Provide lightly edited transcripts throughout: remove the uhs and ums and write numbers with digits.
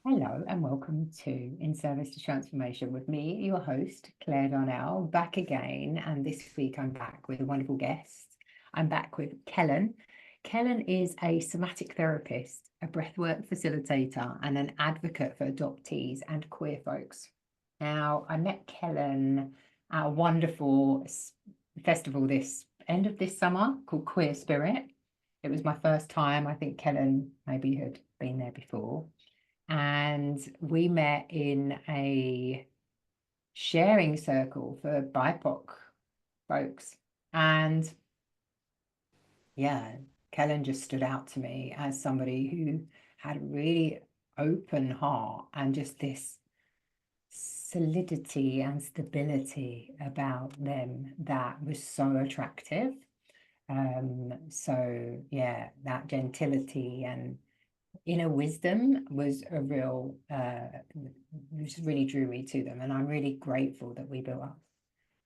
Hello and welcome to In Service to Transformation with me, your host, Claire Darnell, back again. And this week I'm back with a wonderful guest. I'm back with Kellan. Kellan is a somatic therapist, a breathwork facilitator, and an advocate for adoptees and queer folks. Now, I met Kellan at a wonderful festival this end of this summer called Queer Spirit. It was my first time. I think Kellan maybe had been there before. And we met in a sharing circle for BIPOC folks. And yeah, Kellan just stood out to me as somebody who had a really open heart and just this solidity and stability about them that was so attractive. So yeah, that gentility and inner wisdom was a real just really drew me to them, and I'm really grateful that we built up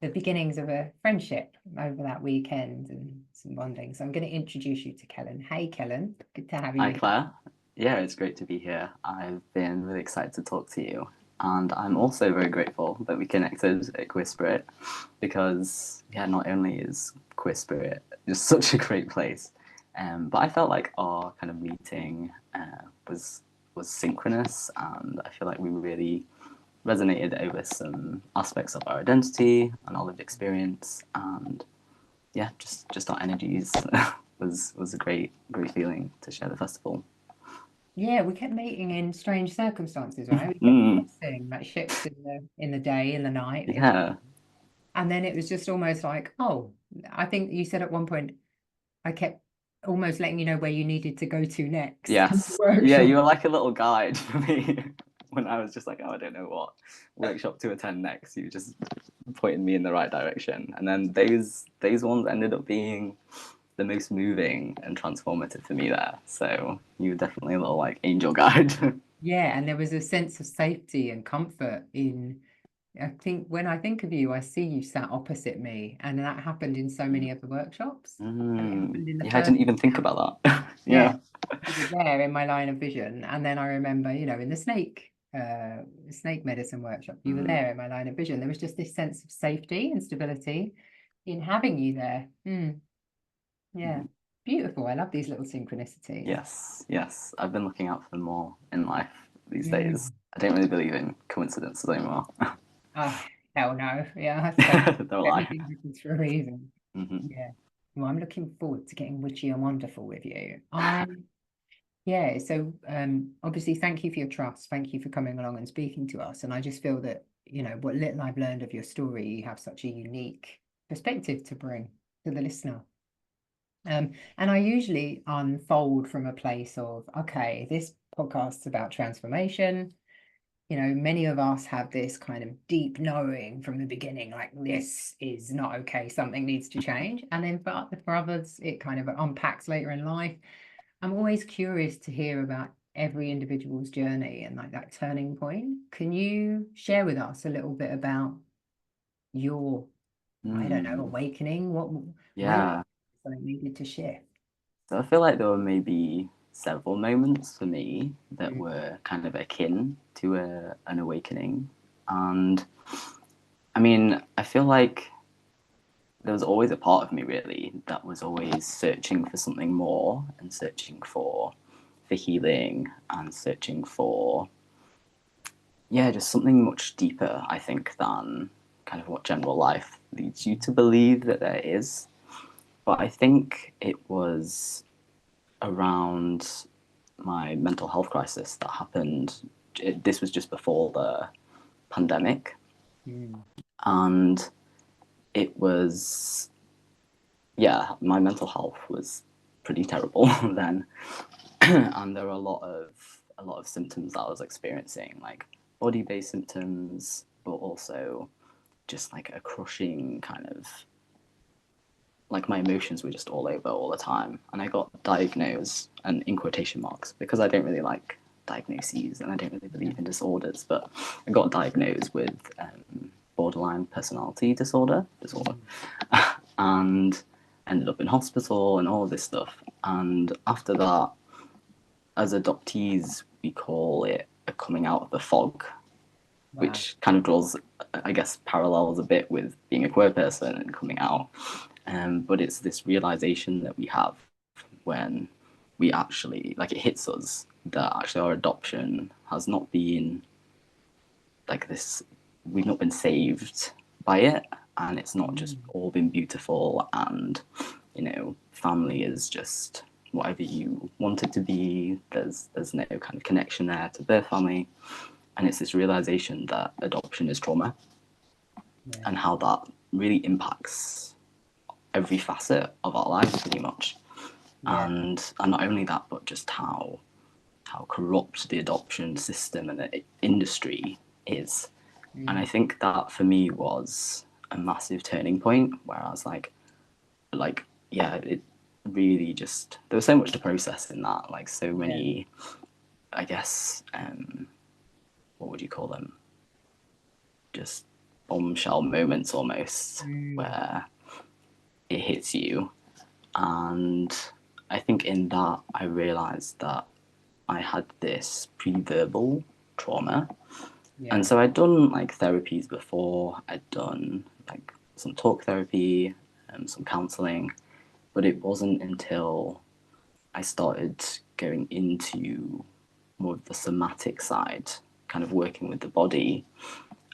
the beginnings of a friendship over that weekend and some bonding. So I'm going to introduce you to Kellan. Hey Kellan, good to have you. Hi Claire. Yeah, it's great to be here. I've been really excited to talk to you, and I'm also very grateful that we connected at Queer Spirit, because not only is Queer Spirit just such a great place, but I felt like our kind of meeting was synchronous, and I feel like we really resonated over some aspects of our identity and our lived experience, and just our energies was a great feeling to share the festival. Yeah, we kept meeting in strange circumstances, right? We kept crossing like ships in the day, in the night. Yeah. And then it was just almost like, oh, I think you said at one point, I kept almost letting you know where you needed to go to next. Yes. Yeah, you were like a little guide for me when I was just like, oh, I don't know what workshop to attend next. You just pointed me in the right direction. And then those ones ended up being the most moving and transformative for me there. So you were definitely a little like angel guide. Yeah, and there was a sense of safety and comfort in, I think when I think of you, I see you sat opposite me, and that happened in so many of the workshops. And it happened in the Yeah, I first, didn't even think about that. yeah, Yeah. you were there in my line of vision. And then I remember, in the snake medicine workshop, you were there in my line of vision. There was just this sense of safety and stability in having you there. Yeah, beautiful. I love these little synchronicities. Yes. I've been looking out for more in life these days. I don't really believe in coincidences anymore. Oh, hell no. Yeah, so They're a lie. everything happens for a reason. Mm-hmm. Yeah. Well, I'm looking forward to getting witchy and wonderful with you. So obviously thank you for your trust. Thank you for coming along and speaking to us. And I just feel that, what little I've learned of your story, you have such a unique perspective to bring to the listener. And I usually unfold from a place of, okay, this podcast's about transformation. Many of us have this kind of deep knowing from the beginning, like this is not okay, something needs to change. And then for others, it kind of unpacks later in life. I'm always curious to hear about every individual's journey and like that turning point. Can you share with us a little bit about your, I don't know, awakening? Maybe Yeah. something needed to shift? So I feel like there were maybe several moments for me that Mm. were kind of akin to an awakening. And I mean, I feel like there was always a part of me really that was always searching for something more and searching for healing and searching for just something much deeper, I think, than kind of what general life leads you to believe that there is. But I think it was around my mental health crisis that happened. This was just before the pandemic, Mm. and it was my mental health was pretty terrible then, and there were a lot of symptoms that I was experiencing, like body-based symptoms, but also just like a crushing kind of, like my emotions were just all over all the time. And I got diagnosed, and in quotation marks, because I don't really like diagnoses and I don't really believe in disorders, but I got diagnosed with borderline personality disorder, and ended up in hospital and all of this stuff. And after that, as adoptees, we call it a coming out of the fog, Wow. which kind of draws, I guess, parallels a bit with being a queer person and coming out. But it's this realization that we have when we actually, like, it hits us that actually our adoption has not been like this, we've not been saved by it, and it's not just all been beautiful, and family is just whatever you want it to be. There's no kind of connection there to birth family, and it's this realization that adoption is trauma, and how that really impacts every facet of our lives pretty much. And not only that, but just how corrupt the adoption system and the industry is. And I think that for me was a massive turning point where I was like, yeah, it really just, there was so much to process in that, like so many, I guess, what would you call them? Just bombshell moments almost, where it hits you. And I think in that I realized that I had this pre-verbal trauma. And so I'd done like therapies before. I'd done like some talk therapy, some counseling, but it wasn't until I started going into more of the somatic side, kind of working with the body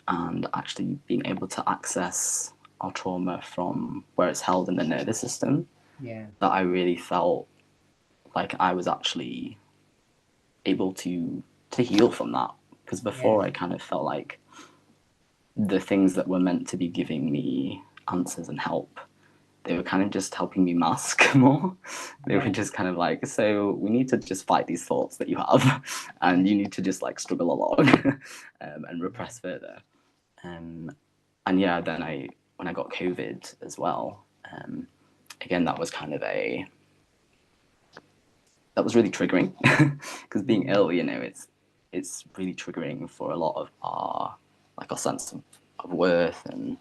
and actually being able to access our trauma from where it's held in the nervous system, that I really felt like I was actually able to heal from that. Because before I kind of felt like the things that were meant to be giving me answers and help, they were kind of just helping me mask more. They were just kind of like, so we need to just fight these thoughts that you have, and you need to just like struggle along and repress further. And yeah, then when I got COVID as well, again, that was kind of that was really triggering, because being ill, it's really triggering for a lot of our sense of worth and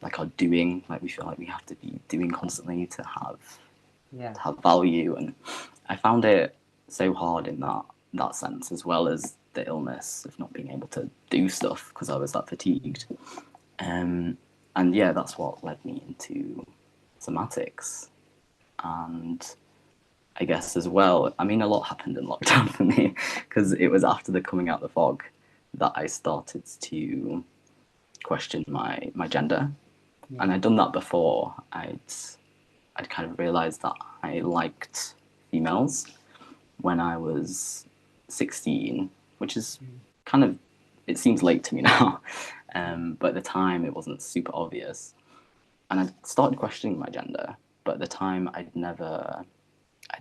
like our doing. Like we feel like we have to be doing constantly to have value, and I found it so hard in that sense, as well as the illness of not being able to do stuff because I was that fatigued. And yeah, that's what led me into somatics. And I guess as well, I mean, a lot happened in lockdown for me, because it was after the coming out of the fog that I started to question my gender. And I'd done that before. I'd kind of realized that I liked females when I was 16, which is kind of, it seems late to me now, but at the time it wasn't super obvious. And I started questioning my gender, but at the time I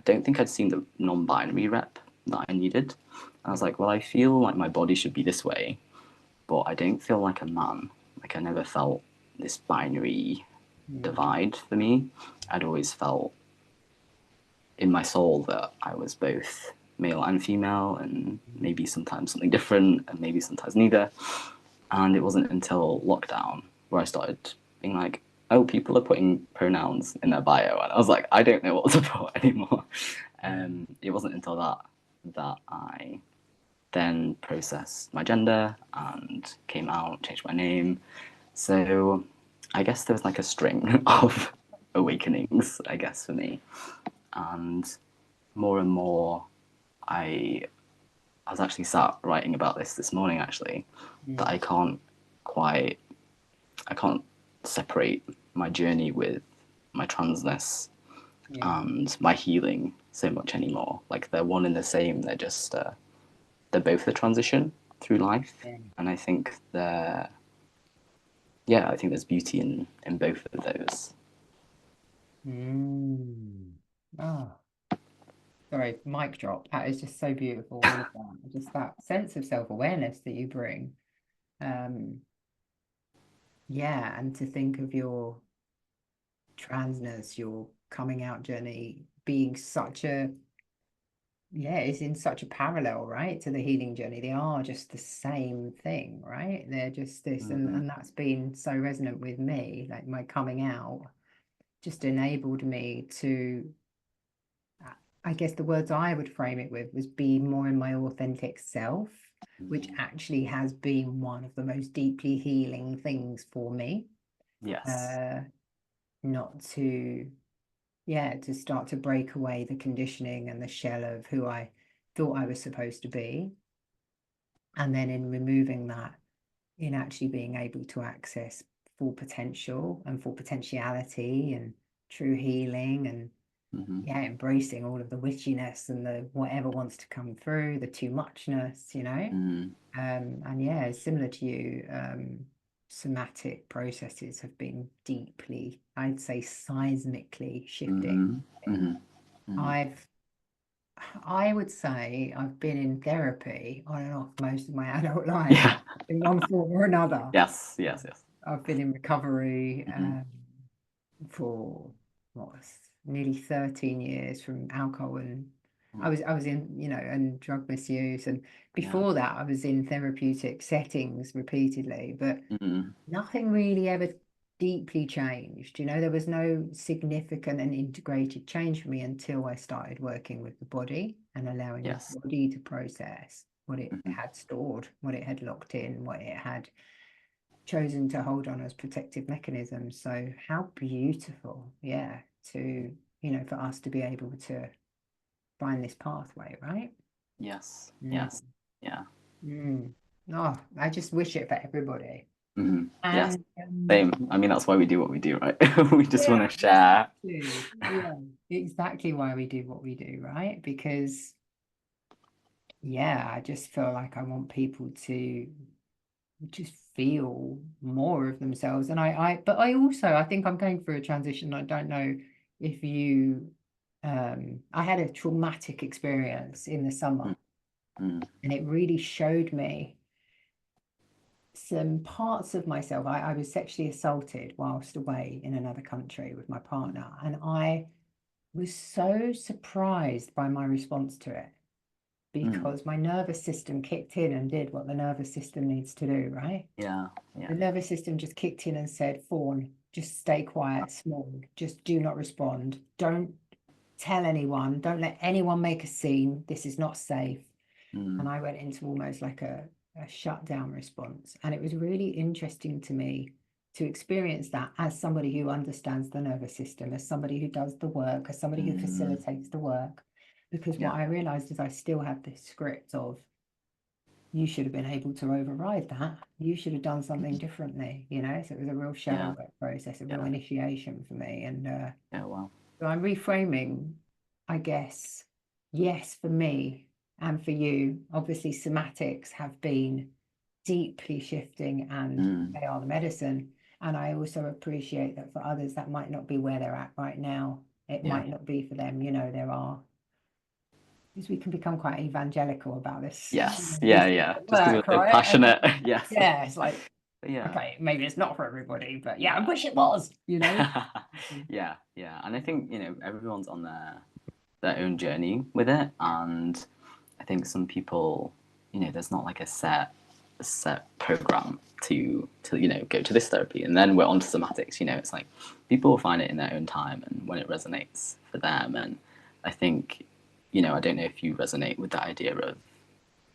don't think I'd seen the non-binary rep that I needed. I was like, well, I feel like my body should be this way, but I don't feel like a man. Like I never felt this binary divide for me. I'd always felt in my soul that I was both male and female, and maybe sometimes something different, and maybe sometimes neither. And it wasn't until lockdown where I started being like, oh, people are putting pronouns in their bio, and I was like, I don't know what to put anymore. It wasn't until that I then processed my gender and came out, changed my name. So I guess there was like a string of awakenings, I guess, for me. And more, I was actually sat writing about this morning, actually, that I can't separate my journey with my transness and my healing so much anymore. Like they're one and the same. They're just they're both a transition through life, and I think I think there's beauty in both of those. Oh, sorry, mic drop. That is just so beautiful. All of that, just that sense of self-awareness that you bring. Yeah, and to think of your transness, your coming out journey being such a, it's in such a parallel, right, to the healing journey. They are just the same thing, right? They're just this, and that's been so resonant with me. Like my coming out just enabled me to I guess the words I would frame it with was be more in my authentic self, which Mm. actually has been one of the most deeply healing things for me. Yes. Uh, not to, yeah, to start to break away the conditioning and the shell of who I thought I was supposed to be. And then in removing that, in actually being able to access full potential and full potentiality and true healing and Hmm. yeah, embracing all of the witchiness and the whatever wants to come through, the too muchness, you know. Mm. And yeah, similar to you, somatic processes have been deeply, I'd say, seismically shifting. Hmm. Hmm. Hmm. I've, I would say I've been in therapy on and off most of my adult life Yeah. in one form or another. Yes. Yes. Yes. I've been in recovery Hmm. for what was nearly 13 years from alcohol and I was in, you know, and drug misuse. And Yeah. before that, I was in therapeutic settings repeatedly, but Mm. nothing really ever deeply changed. You know, there was no significant and integrated change for me until I started working with the body and allowing the Yes. body to process what it Hmm. had stored, what it had locked in, what it had chosen to hold on as protective mechanisms. So how beautiful, yeah, to, you know, for us to be able to find this pathway, right? Yes. Mm, Yes. Yeah. mm. Oh, I just wish it for everybody. Hmm. Yes. And Same. I mean, that's why we do what we do, right? We just want yeah, to share. exactly. Yeah, exactly why we do what we do, right? Because yeah, I just feel like I want people to just feel more of themselves. And but I also, I think I'm going through a transition. I don't know if you, I had a traumatic experience in the summer, Mm. and it really showed me some parts of myself. I was sexually assaulted whilst away in another country with my partner, and I was so surprised by my response to it Mm. because my nervous system kicked in and did what the nervous system needs to do, right? Yeah. The Yeah. nervous system just kicked in and said, Fawn, just stay quiet, small, just do not respond. Don't tell anyone, don't let anyone make a scene. This is not safe. Mm. And I went into almost like a shutdown response. And it was really interesting to me to experience that as somebody who understands the nervous system, as somebody who does the work, as somebody who Mm. facilitates the work. Because what Yeah. I realized is I still had this script of, you should have been able to override that. You should have done something Mhm. differently, you know? So it was a real shadow Yeah. work process, a real Yeah. initiation for me. And Yeah. Wow. so I'm reframing, I guess, yes, for me and for you. Obviously, somatics have been deeply shifting and Mm. they are the medicine. And I also appreciate that for others, that might not be where they're at right now. It Yeah. might not be for them. You know, there are, because we can become quite evangelical about this, you Yes. know, Yeah. this Yeah. Just because work, we're so right? passionate. Yes. Yeah, it's like, Yeah. okay, maybe it's not for everybody, but yeah, I Yeah. wish it was, you know? Yeah. Yeah. And I think everyone's on their own journey with it, and I think some people, there's not like a set program to go to this therapy and then we're on to somatics. It's like people will find it in their own time and when it resonates for them. And I think, I don't know if you resonate with the idea of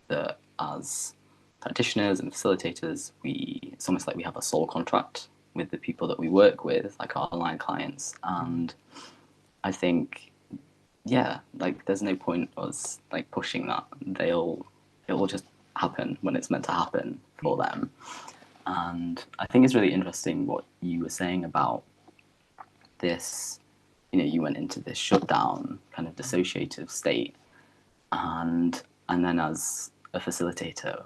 that as practitioners and facilitators, it's almost like we have a soul contract with the people that we work with, like our online clients. And I think, yeah, like there's no point us like pushing that. It'll just happen when it's meant to happen for them. And I think it's really interesting what you were saying about this. You went into this shutdown kind of dissociative state, and then as a facilitator,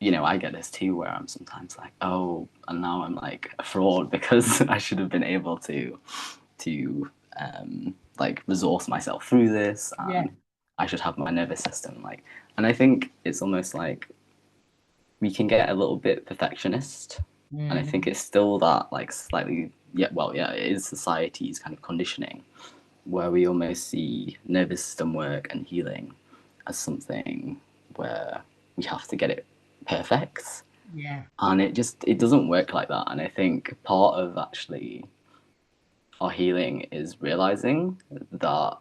I get this too, where I'm sometimes like, oh, and now I'm like a fraud because I should have been able to like resource myself through this, Yeah. and I should have my nervous system like. And I think it's almost like we can get a little bit perfectionist, and I think Mm. it's still that like slightly, yeah, well, yeah, it is society's kind of conditioning where we almost see nervous system work and healing as something where we have to get it perfect, Yeah. and it doesn't work like that. And I think part of actually our healing is realizing that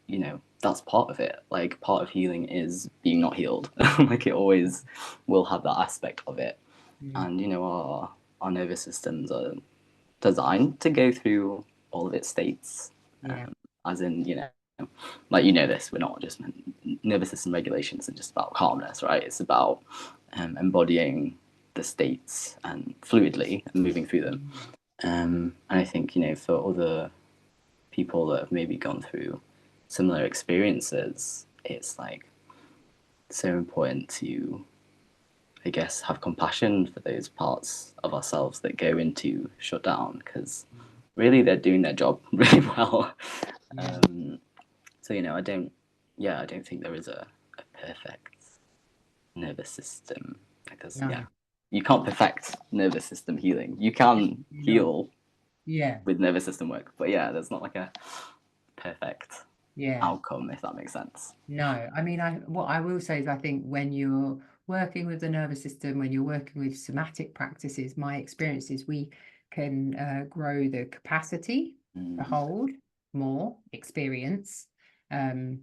you know, that's part of it. Like, part of healing is being not healed. Like, it always will have that aspect of it. Mm. And, you know, our nervous systems are designed to go through all of its states. Yeah. As in, you know, like, you know this, we're not just nervous system regulation isn't just about calmness, right? It's about embodying the states and fluidly and moving through them. And I think, you know, for other people that have maybe gone through similar experiences, it's like so important to, I guess, have compassion for those parts of ourselves that go into shutdown, because really they're doing their job really well. Yeah. So, you know, I don't think there is a perfect nervous system. Because, No. yeah, you can't perfect nervous system healing. You can No. heal Yeah. with nervous system work, but yeah, there's not like a perfect Yeah. outcome, if that makes sense. No, I mean, what I will say is I think when you're working with the nervous system, when you're working with somatic practices, my experience is we can grow the capacity to hold more experience. Um,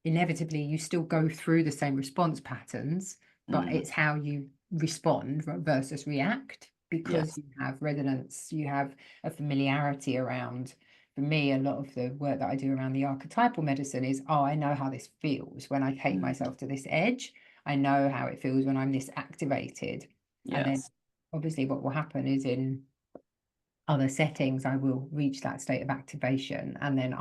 Inevitably, you still go through the same response patterns, but it's how you respond versus react, because Yes. you have resonance, you have a familiarity around. For me, a lot of the work that I do around the archetypal medicine is, oh, I know how this feels when I take myself to this edge. I know how it feels when I'm this activated. And then Yes. obviously what will happen is in other settings, I will reach that state of activation. And then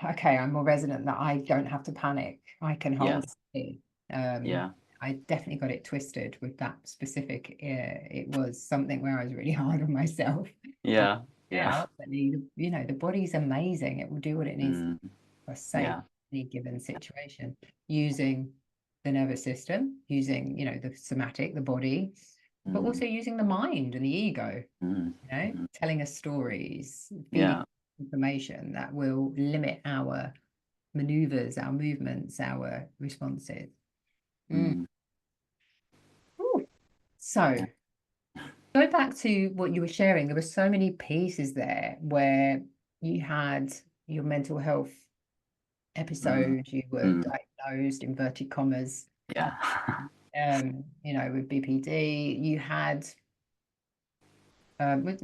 okay, I'm more resonant that I don't have to panic. I can hold Yes. it. Yeah. I definitely got it twisted with that specific. It was something where I was really hard on myself. Yeah. Yeah, Yeah. ultimately, the body's amazing. It will do what it needs Mm, for safe yeah. any given situation, using the nervous system, using, the somatic, the body, but Mm, also using the mind and the ego, mm, telling us stories, feeding yeah. information that will limit our maneuvers, our movements, our responses. Mm. Mm, Ooh. So, go back to what you were sharing. There were so many pieces there where you had your mental health mm, episode, you were mm, diagnosed, inverted commas, yeah. with BPD. You had,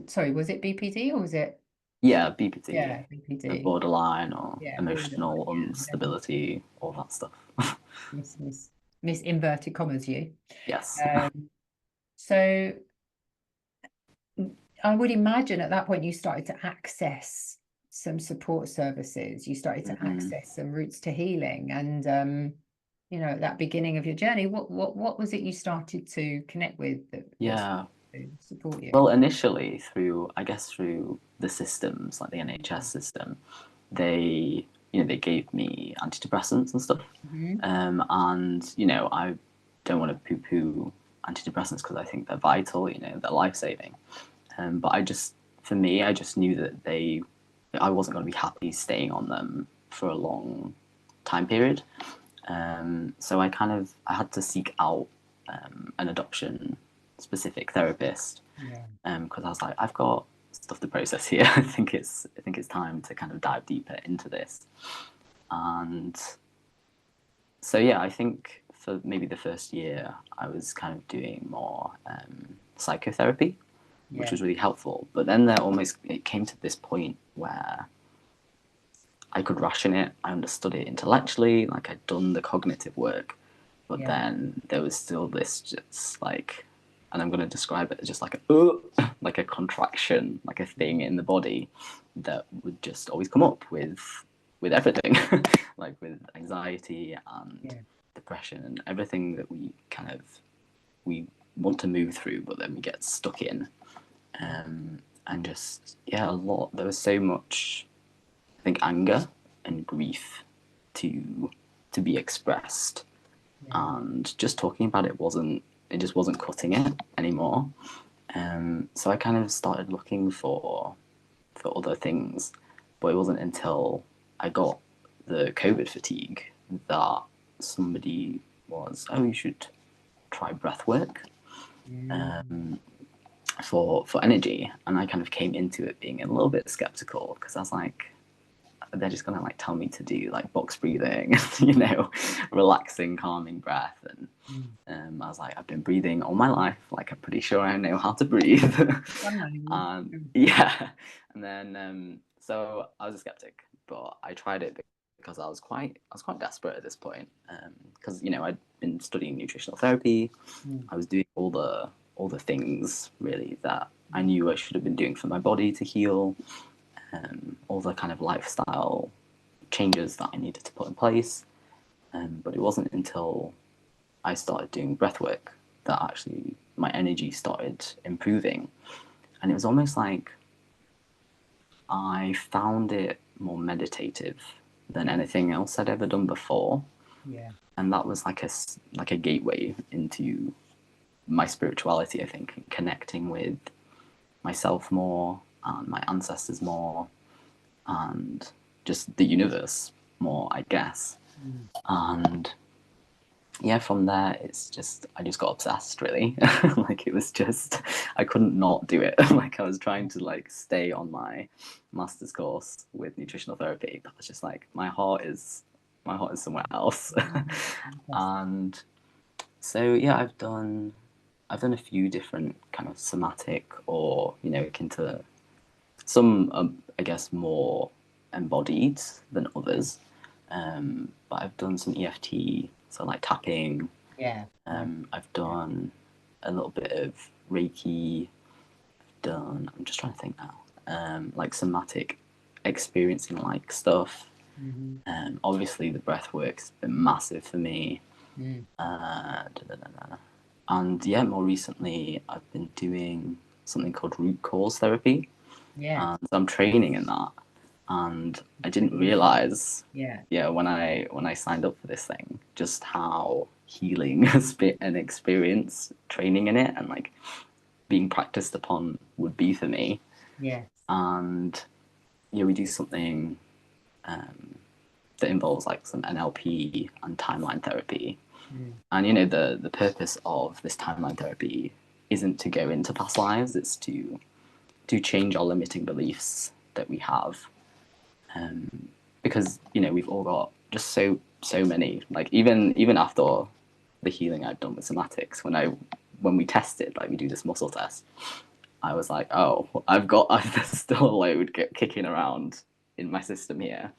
sorry, was it BPD or was it? Yeah, BPD, Yeah, BPD. borderline or Yeah, borderline. emotional Yeah, whatever. instability, all that stuff. Miss, miss, miss inverted commas, you. Yes. Um, so I would imagine at that point you started to access some support services. You started to Mm, access some routes to healing, and at that beginning of your journey, what was it you started to connect with that yeah. to support you? Well, initially through, I guess, through the systems, like the NHS system, they, you know, they gave me antidepressants and stuff. Mhm. And, you know, I don't want to poo-poo antidepressants because I think they're vital, you know, they're life-saving. But for me, I just knew that I wasn't going to be happy staying on them for a long time period. So I had to seek out an adoption specific therapist, Yeah. because I was like, I've got stuff to process here. I think it's time to kind of dive deeper into this. And so yeah, I think for maybe the first year, I was kind of doing more psychotherapy, which Yeah. was really helpful. But then it came to this point where I could ration it. I understood it intellectually, like I'd done the cognitive work, but Yeah. then there was still this just like, and I'm going to describe it as just like like a contraction, like a thing in the body that would just always come up with everything, like with anxiety and Yeah. depression and everything that we want to move through, but then we get stuck in. Yeah. And just yeah, a lot. There was so much, I think, anger and grief to be expressed, Yeah. and just talking about it just wasn't cutting it anymore. So I kind of started looking for other things, but it wasn't until I got the COVID fatigue that somebody was, oh, you should try breathwork Mm. for energy, and I kind of came into it being a little bit skeptical because I was like, they're just gonna like tell me to do like box breathing, you know, relaxing, calming breath. And I was like, I've been breathing all my life, like I'm pretty sure I know how to breathe. Yeah. And then so I was a skeptic, but I tried it because I was quite desperate at this point. Because you know, I'd been studying nutritional therapy. I was doing all the things really that I knew I should have been doing for my body to heal. All the kind of lifestyle changes that I needed to put in place. But it wasn't until I started doing breathwork that actually my energy started improving. And it was almost like I found it more meditative than anything else I'd ever done before. Yeah. And that was like a gateway into my spirituality, I think, and connecting with myself more and my ancestors more and just the universe more, I guess. And yeah, from there it's just I just got obsessed really. Like it was just I couldn't not do it. Like I was trying to like stay on my master's course with nutritional therapy, but it's just like my heart is somewhere else. And so yeah, I've done a few different kind of somatic or you know akin to some I guess more embodied than others. But I've done some EFT, so like tapping. Yeah. I've done a little bit of Reiki. I'm just trying to think now. Like somatic experiencing like stuff. Obviously the breath work's been massive for me. And yeah, more recently I've been doing something called root cause therapy. Yeah. And so I'm training in that. And I didn't realize, yeah, when I signed up for this thing, just how healing an experience training in it and like being practiced upon would be for me. yeah, And yeah, we do something that involves like some NLP and timeline therapy. And you know, the purpose of this timeline therapy isn't to go into past lives; it's to change our limiting beliefs that we have. Because you know we've all got just so many. Like even after the healing I've done with somatics, when we tested, like we do this muscle test, I was like, oh, I've still a load kicking around in my system here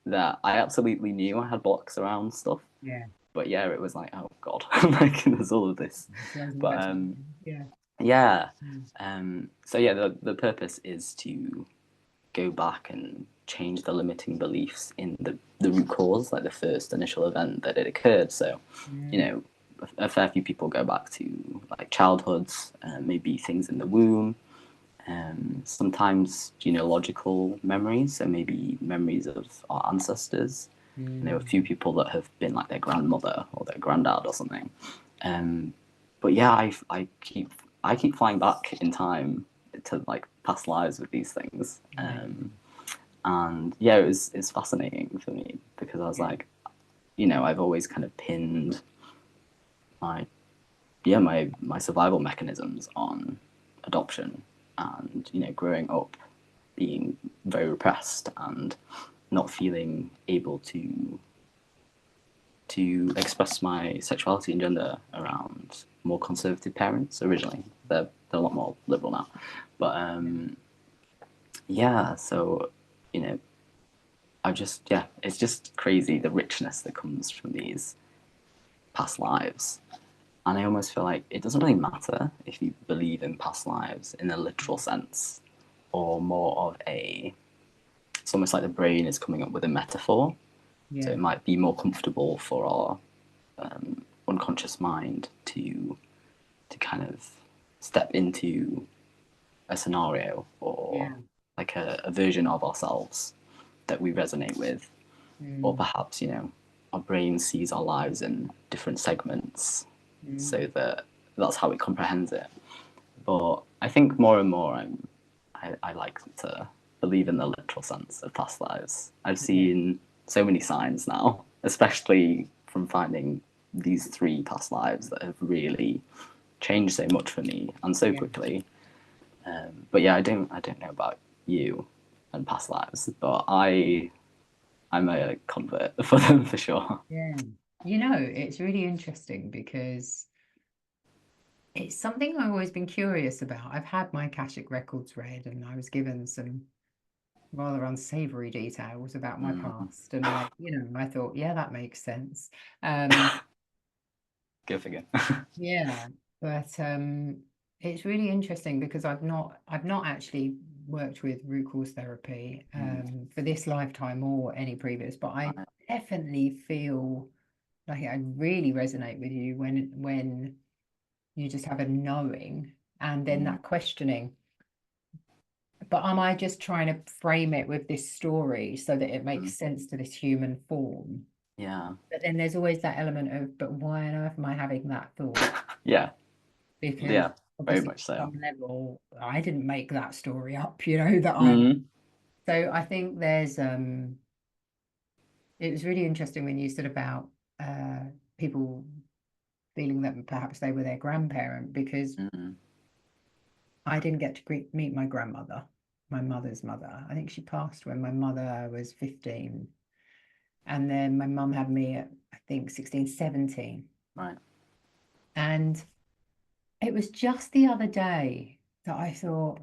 that I absolutely knew I had blocks around stuff. yeah. But yeah, it was like, oh god, like there's all of this. But Yeah. yeah, so yeah, the purpose is to go back and change the limiting beliefs in the root cause, like the first initial event that it occurred. So, you know, a fair few people go back to like childhoods, maybe things in the womb, sometimes genealogical memories, so maybe memories of our ancestors. You know, a few people that have been like their grandmother or their granddad or something. But yeah, I keep flying back in time to like past lives with these things. And yeah, it's fascinating for me because I was like, you know, I've always kind of pinned my survival mechanisms on adoption and you know growing up being very repressed and not feeling able to express my sexuality and gender around more conservative parents originally. They're a lot more liberal now, but yeah, so you know it's just crazy the richness that comes from these past lives. And I almost feel like it doesn't really matter if you believe in past lives in a literal sense or more of it's almost like the brain is coming up with a metaphor. So it might be more comfortable for our unconscious mind to kind of step into a scenario or like a version of ourselves that we resonate with. Or perhaps, you know, our brain sees our lives in different segments so that that's how it comprehends it. But I think more and more I like to believe in the literal sense of past lives. I've seen so many signs now, especially from finding these 3 past lives that have really changed so much for me and so quickly. But yeah, I don't know about you and past lives, but I I'm a convert for them for sure. Yeah. You know, it's really interesting because it's something I've always been curious about. I've had my Akashic records read and I was given some rather unsavory details about my Mm. past. And I thought, yeah, that makes sense. Um, Go figure. yeah, but it's really interesting because I've not actually worked with root cause therapy for this lifetime or any previous, but I Right. definitely feel like I really resonate with you when you just have a knowing and then Mm. that questioning. But am I just trying to frame it with this story so that it makes Mm. sense to this human form? Yeah. But then there's always that element of, but why on earth am I having that thought? Yeah. Because Yeah. Very obviously, much so. on some level, I didn't make that story up, that I. Mm. So I think it was really interesting when you said about people feeling that perhaps they were their grandparent because Mm. I didn't get to meet my grandmother, my mother's mother. I think she passed when my mother was 15. And then my mum had me at, I think, 16, 17. Right. And it was just the other day that I thought,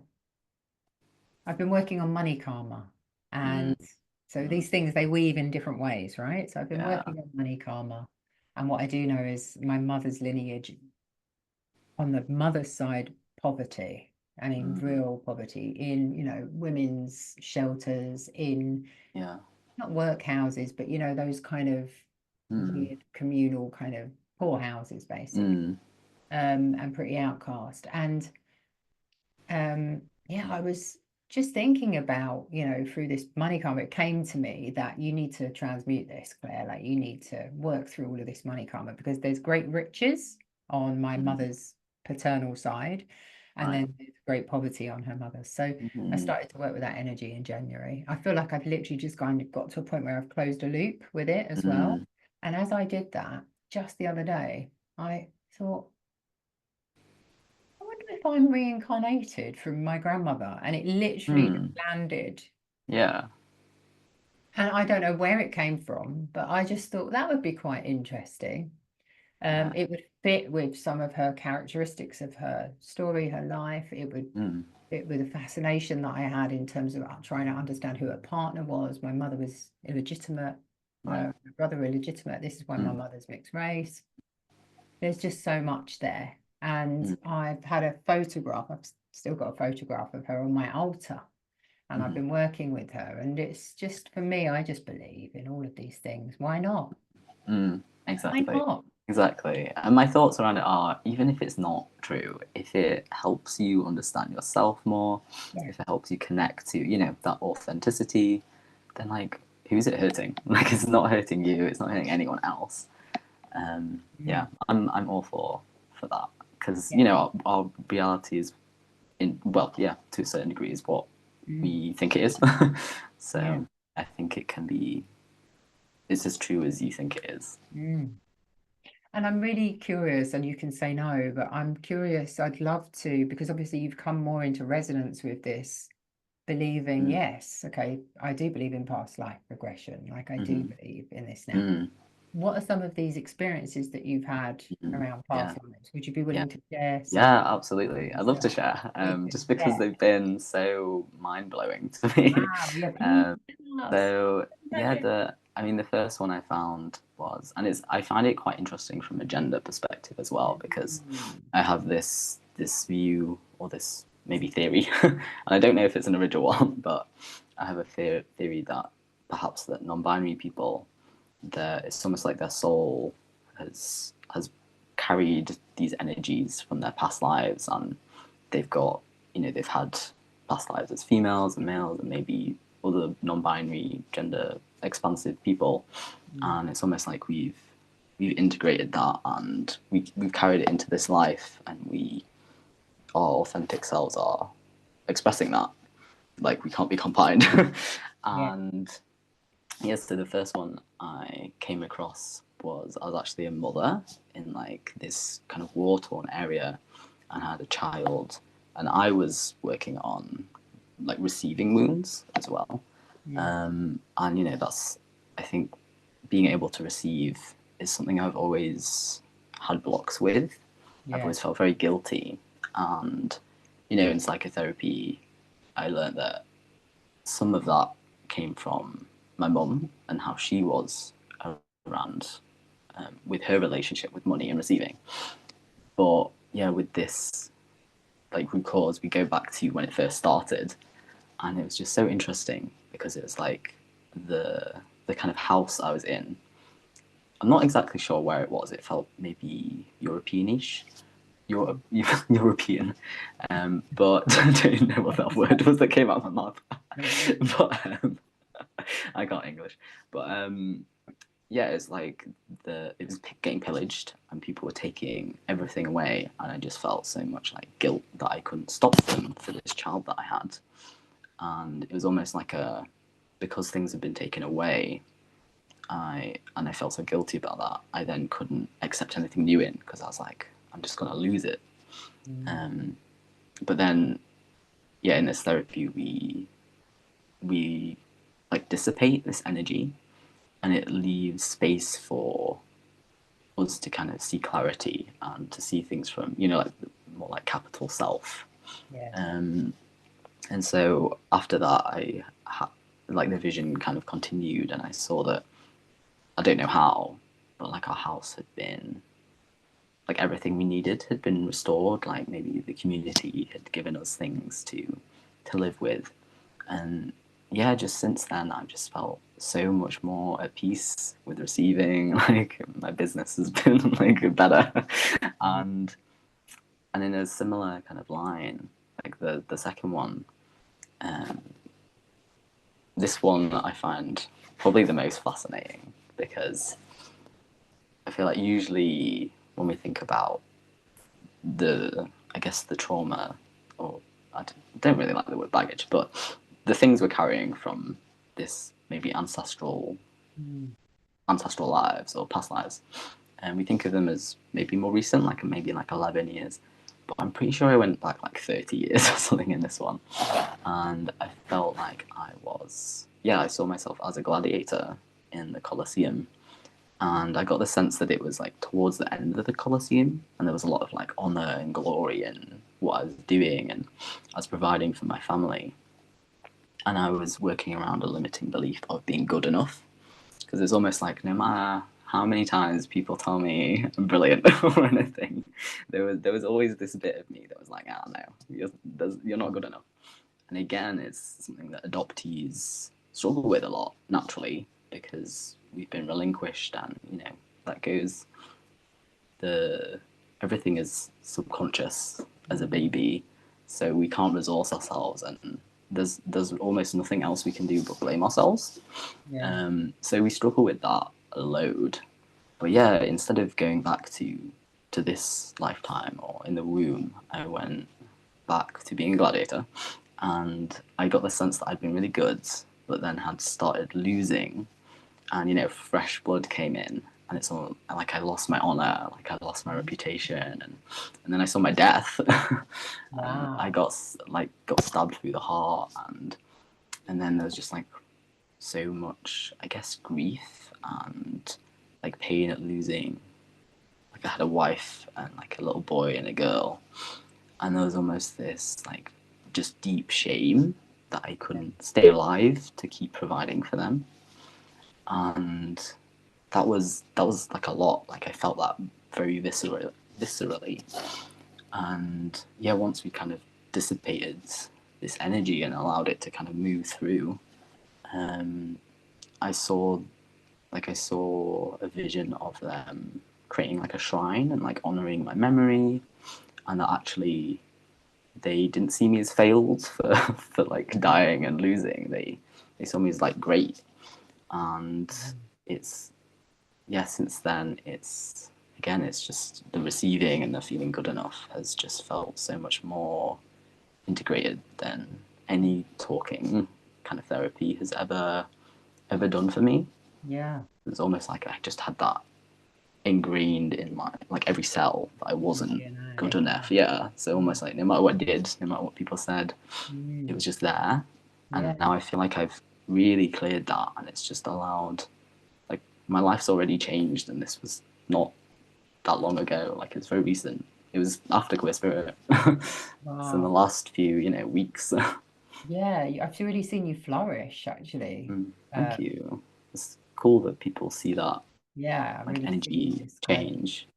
I've been working on money karma. Mm. And so Mm. these things, they weave in different ways, right? So I've been Yeah. working on money karma. And what I do know is my mother's lineage on the mother's side, poverty. I mean, Mm. real poverty in, women's shelters, in Yeah. not workhouses, but, those kind of Mm. weird communal kind of poorhouses, basically, Mm. and pretty outcast. And yeah, I was just thinking about, through this money karma, it came to me that you need to transmute this, Claire. Like you need to work through all of this money karma because there's great riches on my Mm. mother's paternal side, and Right. then there's great poverty on her mother's. So I Mm. started to work with that energy in January. I feel like I've literally just kind of got to a point where I've closed a loop with it as well. Mm. And as I did that just the other day, I thought, I wonder if I'm reincarnated from my grandmother. And it literally just Mm. landed. Yeah. And I don't know where it came from, but I just thought that would be quite interesting. Yeah. It would fit with some of her characteristics of her story, her life. It would Mm. fit with the fascination that I had in terms of trying to understand who her partner was. My mother was illegitimate, Right. my brother illegitimate. This is why my Mm. mother's mixed race. There's just so much there. And Mm. I've had a photograph, I've still got a photograph of her on my altar. And I've Mm. been working with her. And it's just for me, I just believe in all of these things. Why not? Mm. Why Exactly. not? Exactly. And my thoughts around it are even if it's not true, if it helps you understand yourself more, Yeah. if it helps you connect to, that authenticity, then like who's it hurting? Like it's not hurting you, it's not hurting anyone else. Yeah, Mm. I'm all for that. Because, Yeah. our reality is well, yeah, to a certain degree is what Mm. we think it is. Yeah. So I think it's as true as you think it is. Mm. And I'm really curious, and you can say no, but I'm curious. I'd love to, because obviously you've come more into resonance with this, believing, Mm. yes, okay, I do believe in past life regression. Like I do Mm-hmm. believe in this now. Mm. What are some of these experiences that you've had Mm. around Yeah. past lives? Would you be Yeah. willing to share some Yeah, absolutely. I'd love to stuff share, we can just because share? they've been so mind blowing to me. Wow, yeah, please um, tell us. so yeah, the first one I found was, and I find it quite interesting from a gender perspective as well because Mm. I have this view or this maybe theory, and I don't know if it's an original one, but I have a theory that perhaps that non-binary people, it's almost like their soul has carried these energies from their past lives, and they've got they've had past lives as females and males and maybe other non-binary gender expansive people, Mm. and it's almost like we've integrated that and we've carried it into this life, and our authentic selves are expressing that, like we can't be combined. Yeah. And yes, so the first one I came across was I was actually a mother in like this kind of war-torn area and I had a child, and I was working on like receiving wounds as well. Mm. And that's I think being able to receive is something I've always had blocks with. I've Yeah. always felt very guilty. And, in psychotherapy, I learned that some of that came from my mum and how she was around with her relationship with money and receiving. But yeah, with this like root cause, we go back to when it first started, and it was just so interesting because it was like the kind of house I was in. I'm not exactly sure where it was. It felt maybe Europeanish, European, but I don't know what that word was that came out of my mouth. But I got English, but yeah, it's like it was getting pillaged and people were taking everything away, and I just felt so much like guilt that I couldn't stop them for this child that I had, and it was almost like because things had been taken away, I felt so guilty about that. I then couldn't accept anything new in because I was like, I'm just gonna lose it. But then, yeah, in this therapy, we like dissipate this energy, and it leaves space for us to kind of see clarity and to see things from like more like capital self. Yeah. And so after that, like the vision kind of continued, and I saw that I don't know how, but like our house had been like everything we needed had been restored. Like maybe the community had given us things to live with, and yeah, just since then I've just felt so much more at peace with receiving. Like my business has been like better, and in a similar kind of line, like the second one, um, this one I find probably the most fascinating because I feel like usually when we think about I guess the trauma, or I don't really like the word baggage, but the things we're carrying from this maybe ancestral lives or past lives, and we think of them as maybe more recent, like maybe like 11 years. But I'm pretty sure I went back like 30 years or something in this one, and I felt like I saw myself as a gladiator in the Colosseum, and I got the sense that it was like towards the end of the Colosseum, and there was a lot of like honor and glory in what I was doing, and I was providing for my family, and I was working around a limiting belief of being good enough, because it's almost like no matter how many times people tell me I'm brilliant or anything, there was always this bit of me that was like, no, you're not good enough. And again, it's something that adoptees struggle with a lot naturally because we've been relinquished, and that goes everything is subconscious as a baby, so we can't resource ourselves, and there's almost nothing else we can do but blame ourselves. Yeah. So we struggle with that a load. But yeah, instead of going back to this lifetime or in the womb, I went back to being a gladiator, and I got the sense that I'd been really good, but then had started losing, and fresh blood came in, and it's all like I lost my honor, like I lost my reputation, and then I saw my death. Wow. I got stabbed through the heart, and then there's just like so much, I guess, grief and like pain at losing. Like I had a wife and like a little boy and a girl, and there was almost this like just deep shame that I couldn't stay alive to keep providing for them, and that was like a lot. Like I felt that very viscerally, and yeah, once we kind of dissipated this energy and allowed it to kind of move through, um, I saw I saw a vision of them creating like a shrine and like honoring my memory, and that actually they didn't see me as failed for for like dying and losing. They saw me as like great, and it's yeah. Since then, it's just the receiving and the feeling good enough has just felt so much more integrated than any talking kind of therapy has ever done for me. Yeah. It's almost like I just had that ingrained in my like every cell that I wasn't good enough. Yeah. So almost like no matter what I did, no matter what people said, it was just there. Yeah. And now I feel like I've really cleared that, and it's just allowed my life's already changed, and this was not that long ago. Like, it's very recent. It was after Queer Spirit. So in the Wow. last few, weeks. Yeah, I've really seen you flourish, actually. Thank Um, you. It's cool that people see that, yeah, I like, really see energy this kind of, change.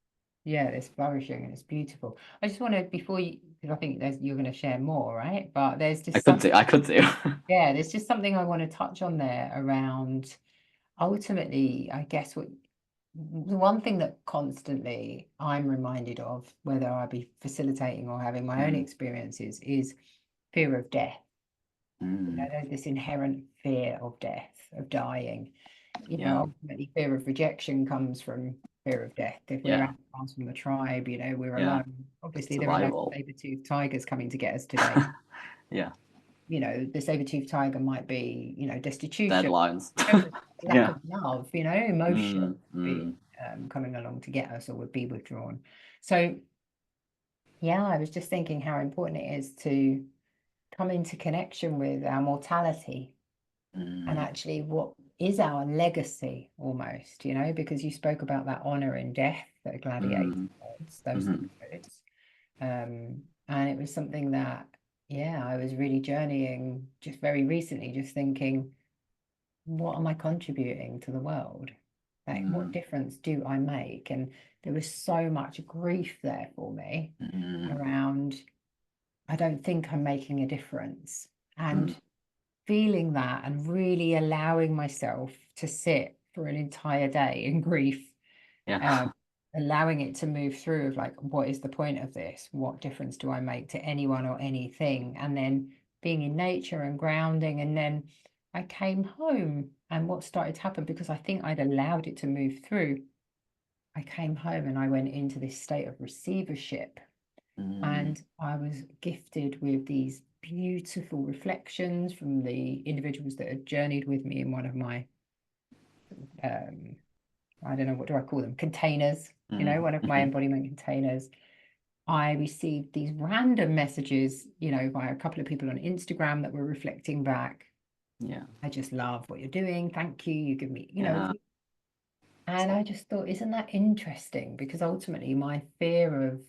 yeah, this flourishing and it's beautiful. I just want to, before you, because I think you're going to share more, right? But there's I just could some, do. I could do. yeah, there's just something I want to touch on there around ultimately, I guess what the one thing that constantly I'm reminded of, whether I be facilitating or having my own experiences, is fear of death. There's this inherent fear of death, of dying. Yeah. Ultimately, fear of rejection comes from fear of death. If we're Yeah. outcast from the tribe, we're Yeah. alone. Obviously, there are no Survival. saber-toothed tigers coming to get us today. Yeah. The saber-toothed tiger might be, destitution, Deadlines. lack Yeah. of love, emotion Mm, be mm, coming along to get us or would be withdrawn. So, yeah, I was just thinking how important it is to come into connection with our mortality and mm, actually what is our legacy almost, because you spoke about that honor in death that a gladiator mm, was, those mm, words. And it was something that, yeah, I was really journeying just very recently, just thinking, what am I contributing to the world? Like, what mm, difference do I make? And there was so much grief there for me mm, around, I don't think I'm making a difference. mm. And feeling that and really allowing myself to sit for an entire day in grief, Yeah. um, allowing it to move through of like, what is the point of this? What difference do I make to anyone or anything? And then being in nature and grounding. And then I came home and what started to happen, because I think I'd allowed it to move through, I came home and I went into this state of receivership. Mm, And I was gifted with these beautiful reflections from the individuals that had journeyed with me in one of my, I don't know, what do I call them? Containers, one of my mhm. embodiment containers. I received these random messages, by a couple of people on Instagram that were reflecting back. Yeah. I just love what you're doing. Thank you. You give me, Yeah. and I just thought, isn't that interesting? Because ultimately, my fear of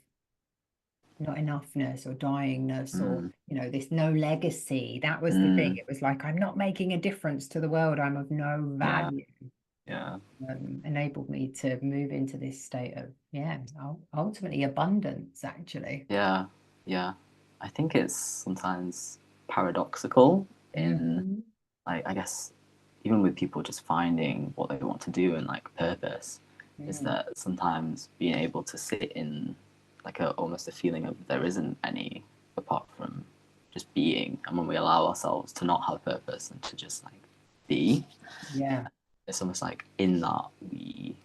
not enoughness or dyingness or Mm, this no legacy, that was the thing. mm, It was like, I'm not making a difference to the world, I'm of no yeah. value. Yeah. Enabled me to move into this state of, yeah, ultimately abundance, actually. Yeah. Yeah. I think it's sometimes paradoxical in, Mhm. like, I guess, even with people just finding what they want to do and like purpose, is Mm. that sometimes being able to sit in like almost a feeling of there isn't any apart from just being, and when we allow ourselves to not have purpose and to just like be, Yeah. it's almost like in that we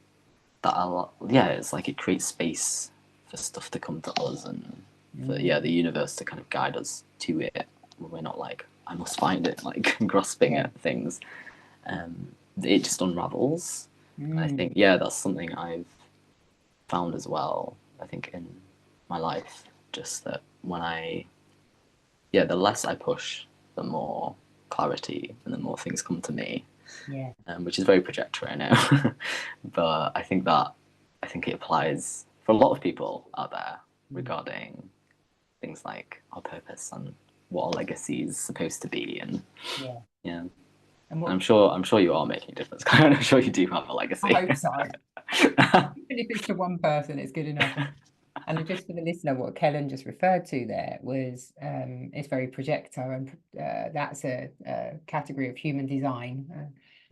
that are, yeah, it's like it creates space for stuff to come to us and for, Mm. yeah, the universe to kind of guide us to it when we're not like, I must find it, like grasping Yeah. at things. It just unravels. I Mm. think, yeah, that's something I've found as well. I think in my life, just that when yeah, the less I push, the more clarity and the more things come to me, Yeah. which is very projectory, I know. But I think it applies for a lot of people out there Mm. regarding things like our purpose and what our legacy is supposed to be, and Yeah. yeah. And what, I'm sure you are making a difference. I'm sure you do have a I legacy. hope so. Even if it's to one person, it's good enough. And just for the listener, what Kellan just referred to there was, it's very projector, and that's a category of human design.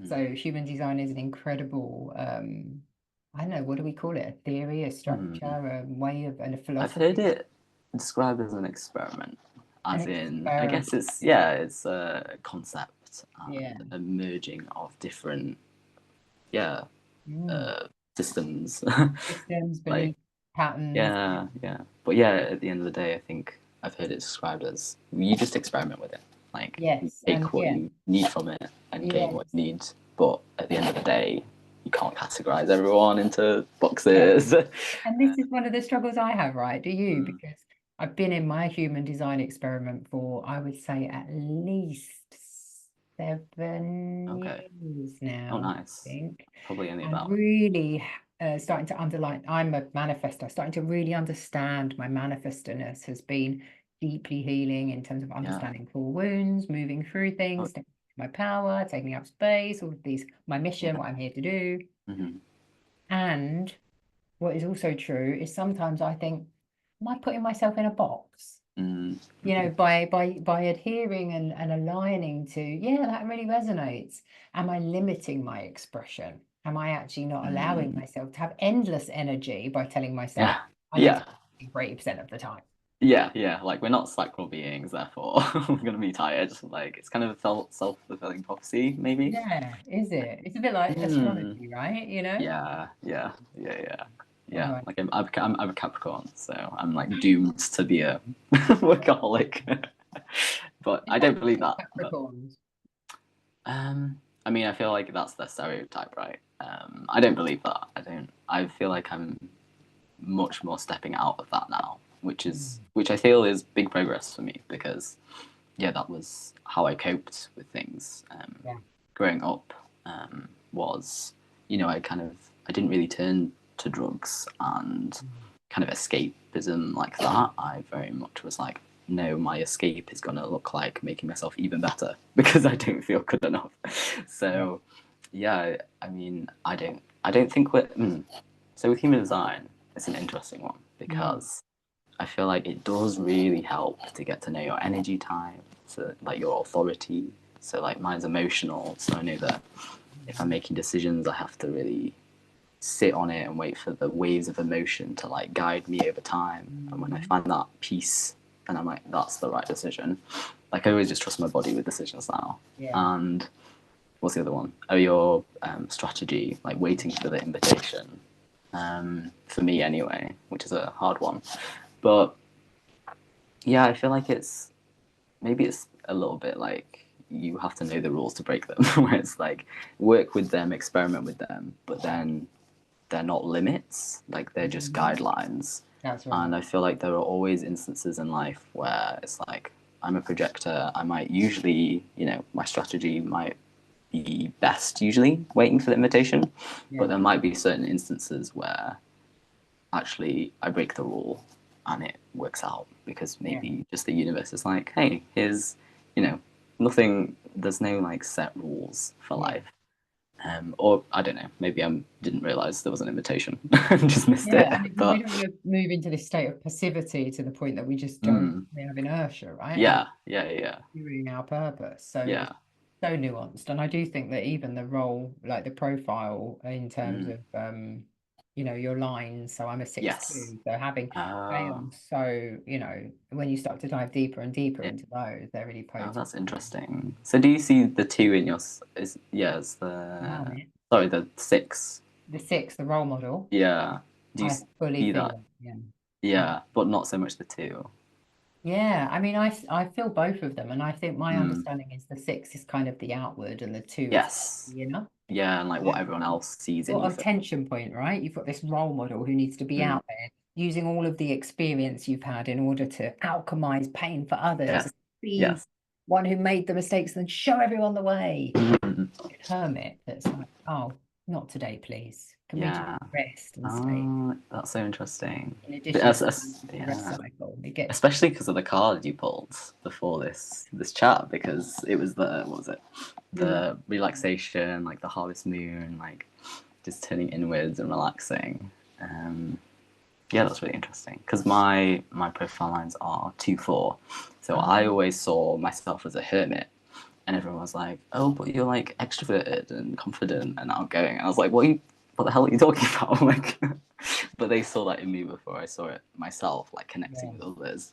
So human design is an incredible, I don't know, what do we call it? A theory, a structure, a way of, and a I've heard philosophy, it described as an experiment, an as in, I experiment. guess it's, yeah, it's a concept Yeah. and a merging of different, yeah, Mm. systems. Systems, Like, belief patterns. yeah, yeah. But yeah, at the end of the day, I think I've heard it described as you just experiment with it. Like, you Yes. And take what yeah. you need from it and gain what Yes. you need. But at the end of the day, you can't categorize everyone into Yeah. boxes. And this is one of the struggles I have, right? Do you? Mm, Because I've been in my human design experiment for, I would say, at least Okay. 7 years Oh, now, I nice. think, Probably only and about. really starting to underline. I'm a manifestor, starting to really understand my manifestiness has been deeply healing in terms of Yeah. understanding core wounds, moving through Oh, things, taking my power, taking up space, all of these, my mission, yeah. what I'm here to do. Hmm. And what is also true is sometimes I think, am I putting myself in a box? Mm, You hmm. know, by adhering and aligning to, yeah, that really resonates. Am I limiting my expression? Am I actually not allowing Mm, myself to have endless energy by telling myself yeah. I need to Yeah. for 80% of the time? Yeah, yeah, like we're not sacral beings, therefore we're gonna be tired. Like it's kind of a self-fulfilling prophecy, maybe. Yeah, is it? It's a bit like Mm. astrology, right? You know? Yeah, yeah, yeah, yeah, All yeah. right. Like I'm a Capricorn, so I'm like doomed to be a workaholic. But Is I that don't believe that. But Capricorns? I mean, I feel like that's the stereotype, right? I don't believe that. I don't. I feel like I'm much more stepping out of that now, Mm, which I feel is big progress for me because yeah, that was how I coped with things. yeah. Growing up was, I didn't really turn to drugs and Mm, kind of escapism like that. I very much was like, no, my escape is gonna look like making myself even better because I don't feel good enough. yeah. So, yeah, I mean, I don't think we're. So with human design, it's an interesting one Mm, because I feel like it does really help to get to know your energy type, so like your authority. So like mine's emotional, so I know that if I'm making decisions, I have to really sit on it and wait for the waves of emotion to like guide me over time. And when I mm, find that peace, and I'm like, that's the right decision. Like I always just trust my body with decisions now. yeah. And what's the other one? Oh, your strategy, like waiting for the invitation. For me anyway, which is a hard one. But yeah, I feel like maybe it's a little bit like you have to know the rules to break them, where it's like work with them, experiment with them, but then they're not limits, like they're just Mhm. guidelines. That's right. And I feel like there are always instances in life where it's like I'm a projector. I might usually, my strategy might be best usually waiting for the invitation, but Yeah. there might be certain instances where actually I break the rule and it works out because Yeah. maybe just the universe is like, hey, here's, you know, nothing, there's no like set rules for Yeah. life. Or I don't know, maybe I didn't realize there was an invitation and just missed it. Yeah, and we But don't want to move into this state of passivity to the point that we just don't, mm, we have inertia, right? And we're yeah, yeah, yeah, doing our purpose. So it's yeah, so nuanced. And I do think that even the role, like the profile in terms mm, of your lines. So I'm a six yes. two. So having they are so, when you start to dive deeper and deeper Yeah. into those, they're really Oh, potent. that's interesting. So do you see the two in your is yeah, it's Wow, the man. sorry, the six. The six, the role model, Yeah. Do you I fully see feel that? it. Yeah. Yeah. Yeah, but not so much the two. Yeah, I mean, I feel both of them, and I think my Mm. understanding is the six is kind of the outward, and the two is Yes. the inner. Yeah, and like So what everyone else sees in sort you of for. tension point, right? You've got this role model who needs to be Mm. out there using all of the experience you've had in order to alchemize pain for others, Yeah. be Yes. one who made the mistakes and show everyone the way. Mhm. Hermit that's like, oh, not today, please. Can we just Yeah. rest and stay Oh, that's so interesting. in But addition to the rest yeah, cycle? It gets especially because of the card you pulled before this chat, because it was the what was it? really, The relaxation, like the harvest moon, like just turning inwards and relaxing. Um, Yeah, that's really interesting because my profile lines are 2-4, so I um, always saw myself as a hermit, and everyone was like, "Oh, but you're like extroverted and confident and outgoing." And I was like, What the hell are you talking about?" Like, but they saw that in me before I saw it myself, like connecting yeah. with others.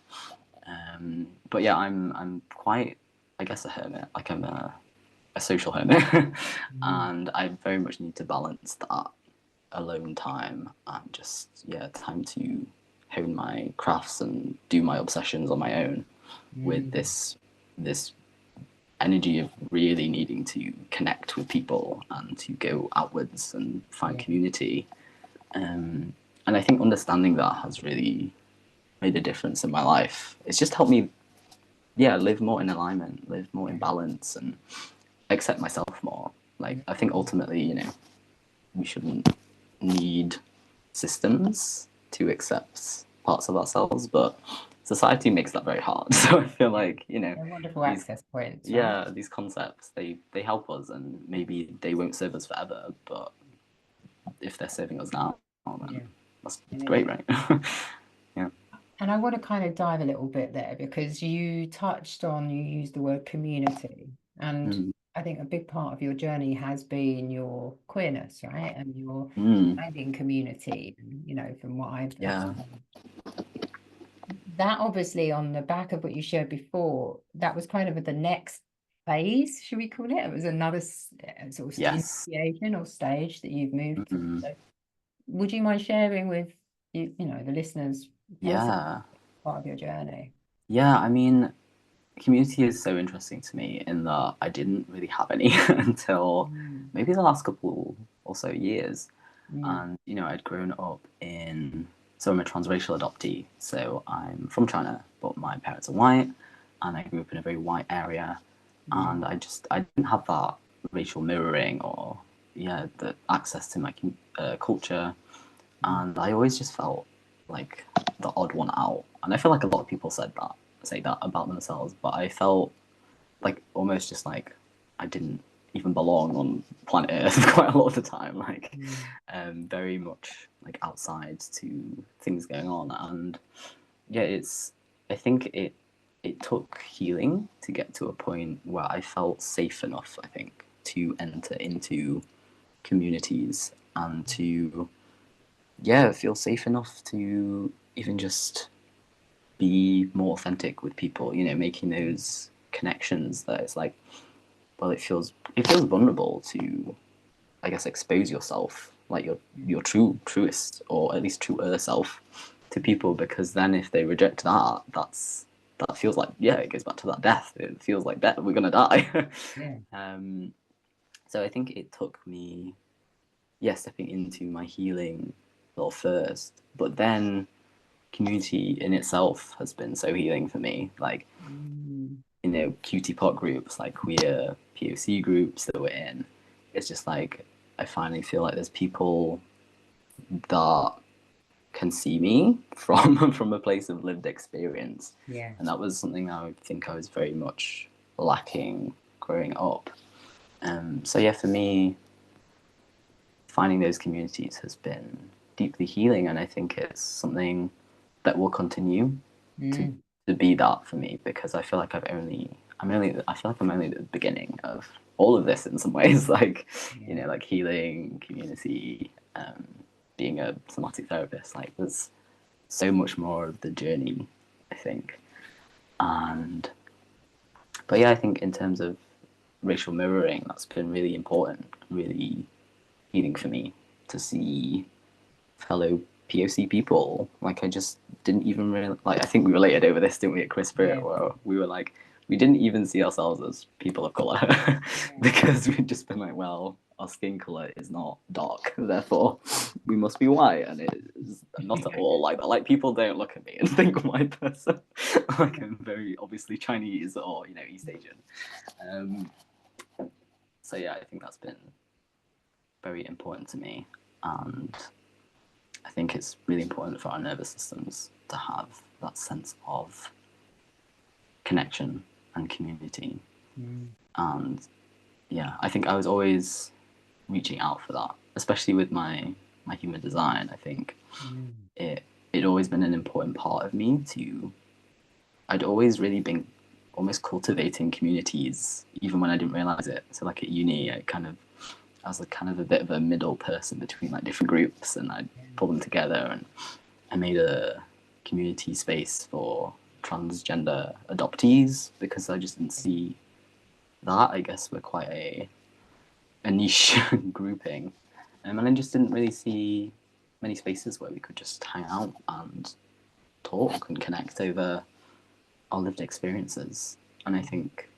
But yeah, I'm quite, I guess, a hermit. Like I'm a social hermit, Mm, and I very much need to balance that alone time and just time to hone my crafts and do my obsessions on my own with mm, this energy of really needing to connect with people and to go outwards and find yeah. community. And I think understanding that has really made a difference in my life. It's just helped me live more in alignment, live more in Yeah. balance, and accept myself more. Like, I think ultimately, we shouldn't need systems to accept parts of ourselves, but society makes that very hard. So I feel like, They're wonderful these access points, right? yeah, these concepts, they help us, and maybe they won't serve us forever, but if they're serving us now, then Yeah. that's Yeah. great, right? Yeah. And I want to kind of dive a little bit there because you used the word community. And Mm. I think a big part of your journey has been your queerness, right? And your Mm. finding community, from what I've Yeah. seen. That obviously on the back of what you shared before, that was kind of the next phase, should we call it? It was another sort of Yes. initiation or stage that you've moved through. Mm. So would you mind sharing with the listeners, tell us Yeah. part of your journey? Yeah, I mean, community is so interesting to me in that I didn't really have any until Mm, maybe the last couple or so years. mm, And, I'd grown up so I'm a transracial adoptee. So I'm from China, but my parents are white, and I grew up in a very white area. mm, And I didn't have that racial mirroring or, yeah, the access to my culture. mm, And I always just felt like the odd one out. And I feel like a lot of people say that about themselves, but I felt like almost just like I didn't even belong on planet Earth quite a lot of the time, like mm, very much like outside to things going on. And yeah, I think it took healing to get to a point where I felt safe enough, I think, to enter into communities and to, yeah, feel safe enough to even just be more authentic with people, making those connections that it's like, well, it feels vulnerable to, I guess, expose yourself, like your mm. truest, or at least truer self, to people, because then if they reject that, that feels like, yeah, it goes back to that death. It feels like death. We're gonna die. Yeah. um, so I think it took me, yeah, stepping into my healing well first, but then community in itself has been so healing for me. Like, Mm, cutie pot groups, like queer POC groups that we're in. It's just like I finally feel like there's people that can see me from from a place of lived experience, yeah. and that was something I think I was very much lacking growing up. So yeah, for me, finding those communities has been deeply healing, and I think it's something that will continue to Mm, to be that for me, because I feel like I feel like I'm only at the beginning of all of this in some ways. Like, yeah. like healing, community, being a somatic therapist. Like, there's so much more of the journey, I think. And but yeah, I think in terms of racial mirroring, that's been really important, really healing for me to see fellow POC people. Like, I just didn't even really, like, I think we related over this, didn't we, at Chris Spirit, Yeah. where we were like, we didn't even see ourselves as people of color Yeah. because we'd just been like, well, our skin color is not dark, therefore we must be white, and it is not at all like that. Like, people don't look at me and think white person like I'm very obviously Chinese or East Asian. Um, so yeah, I think that's been very important to me, and I think it's really important for our nervous systems to have that sense of connection and community. Mm, And yeah, I think I was always reaching out for that, especially with my human design. I think mm, it always been an important part of me to. I'd always really been almost cultivating communities, even when I didn't realize it. So like at uni, I was like kind of a bit of a middle person between like different groups, and I'd yeah. pull them together, and I made a community space for transgender adoptees because I just didn't see that. I guess we're quite a niche grouping, and I just didn't really see many spaces where we could just hang out and talk and connect over our lived experiences. And I think,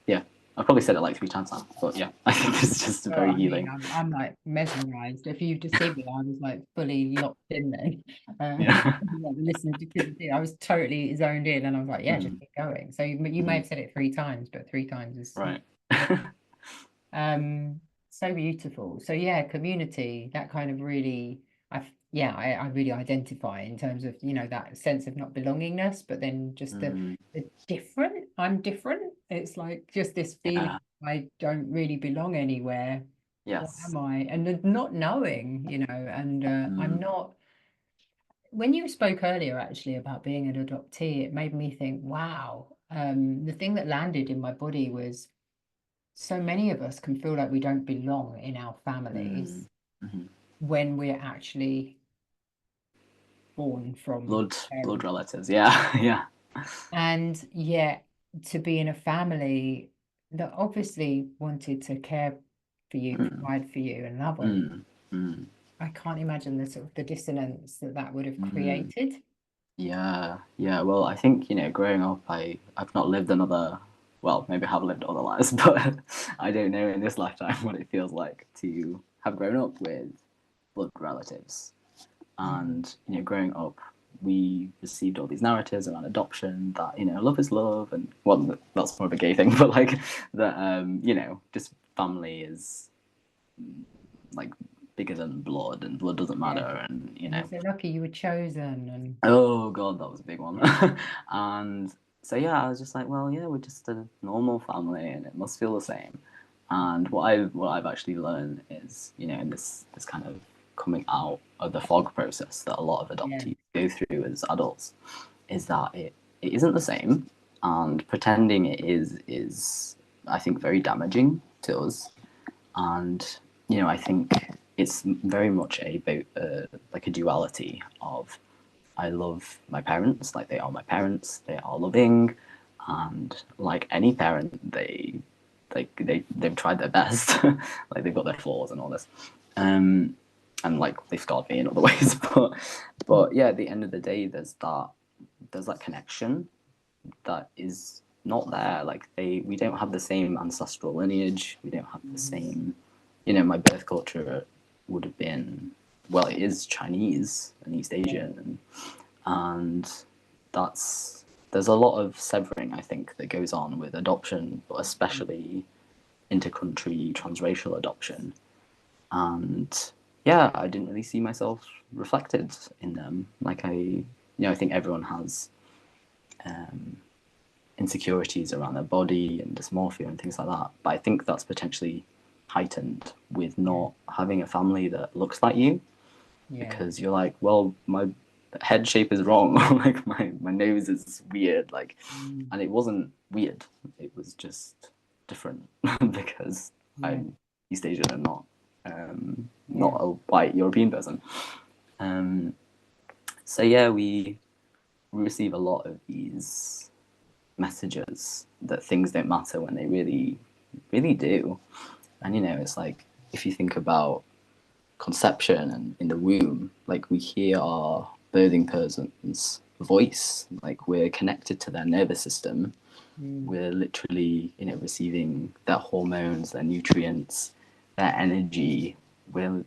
yeah, I've probably said it like 3 times now, but yeah, I think it's just Well, very I mean, healing. I'm like mesmerized. If you've just seen me, I was like fully locked in then. Yeah. Like the listeners you couldn't see. I was totally zoned in, and I was like, yeah, just Mm, keep going. So you may mhm. have said it 3 times, but 3 times is Right. so beautiful. So yeah, community, that kind of really, I really identify in terms of, that sense of not belongingness, but then just Mm, the different, I'm different. It's like just this feeling yeah. I don't really belong anywhere. What Yes. am I? And the not knowing, and I'm Mm, not. When you spoke earlier actually about being an adoptee, it made me think, wow. The thing that landed in my body was so many of us can feel like we don't belong in our mm, families mhm. when we're actually born from Blood parents. relatives. Yeah. Yeah. And yet, to be in a family that obviously wanted to care for you, Mm, provide for you, and love on you, mm, mm, I can't imagine the sort of the dissonance that that would have mm. created. Yeah, yeah. Well, I think, growing up, I've not lived another. Well, maybe I have lived other lives, but I don't know in this lifetime what it feels like to have grown up with blood relatives. Mm. And growing up, we received all these narratives around adoption that love is love, and well, that's more of a gay thing, but like that just family is like bigger than blood, and blood doesn't Yeah. matter, and And you're so lucky you were chosen. And oh god, that was a big one. yeah, And so yeah, I was just like, well, yeah, we're just a normal family, and it must feel the same. And what I've actually learned is, in this kind of coming out of the fog process that a lot of yeah, adoptees go through as adults, is that it isn't the same, and pretending it is I think very damaging to us. And I think it's very much like a duality of I love my parents, like they are my parents, they are loving, and like any parent, they've tried their best, like they've got their flaws and all this, um, and like they've scarred me in other ways, but yeah, at the end of the day, there's that connection that is not there. Like we don't have the same ancestral lineage, we don't have the mhm, same, my birth culture would have been, well, it is Chinese and East yeah, Asian, and there's a lot of severing, I think, that goes on with adoption, but especially intercountry transracial adoption. And yeah, I didn't really see myself reflected in them. Like I think everyone has insecurities around their body and dysmorphia and things like that. But I think that's potentially heightened with yeah, not having a family that looks like you, yeah, because you're like, well, my head shape is wrong, like my nose is weird, like, mm, and it wasn't weird, it was just different because yeah, I'm East Asian and not yeah, a white European person. Um, so yeah, we receive a lot of these messages that things don't matter when they really, really do. And it's like if you think about conception and in the womb, like we hear our birthing person's voice, like we're connected to their nervous system. mm, We're literally, receiving their hormones, their nutrients, their energy.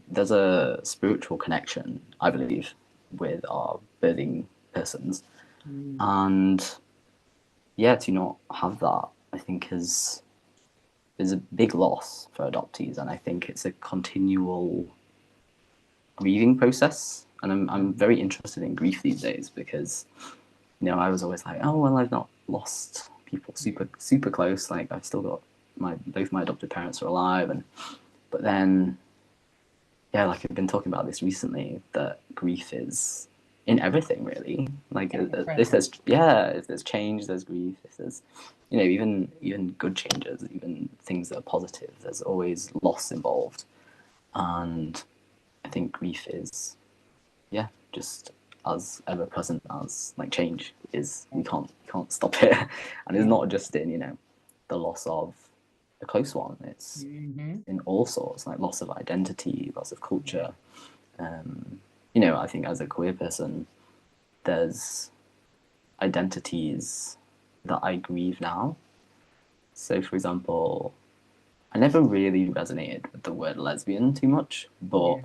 There's a spiritual connection, I believe, with our birthing persons. mm, And yeah, to not have that, I think is a big loss for adoptees, and I think it's a continual grieving process. And I'm mm, very interested in grief these days because I was always like, oh well, I've not lost people super super close. Like I've still got both my adopted parents are alive, and but then yeah, like I've been talking about this recently, that grief is in everything really. Like ever if present. there's yeah, if there's change, there's grief. If there's even good changes, even things that are positive, there's always loss involved. And I think grief is yeah, just as ever present as like change is. We can't stop it, and it's Yeah. not just in the loss of a close one. It's Mm-hmm. in all sorts, like loss of identity, loss of Yeah. culture. I think as a queer person, there's identities that I grieve now, So, for example, I never really resonated with the word lesbian too much, but Yeah.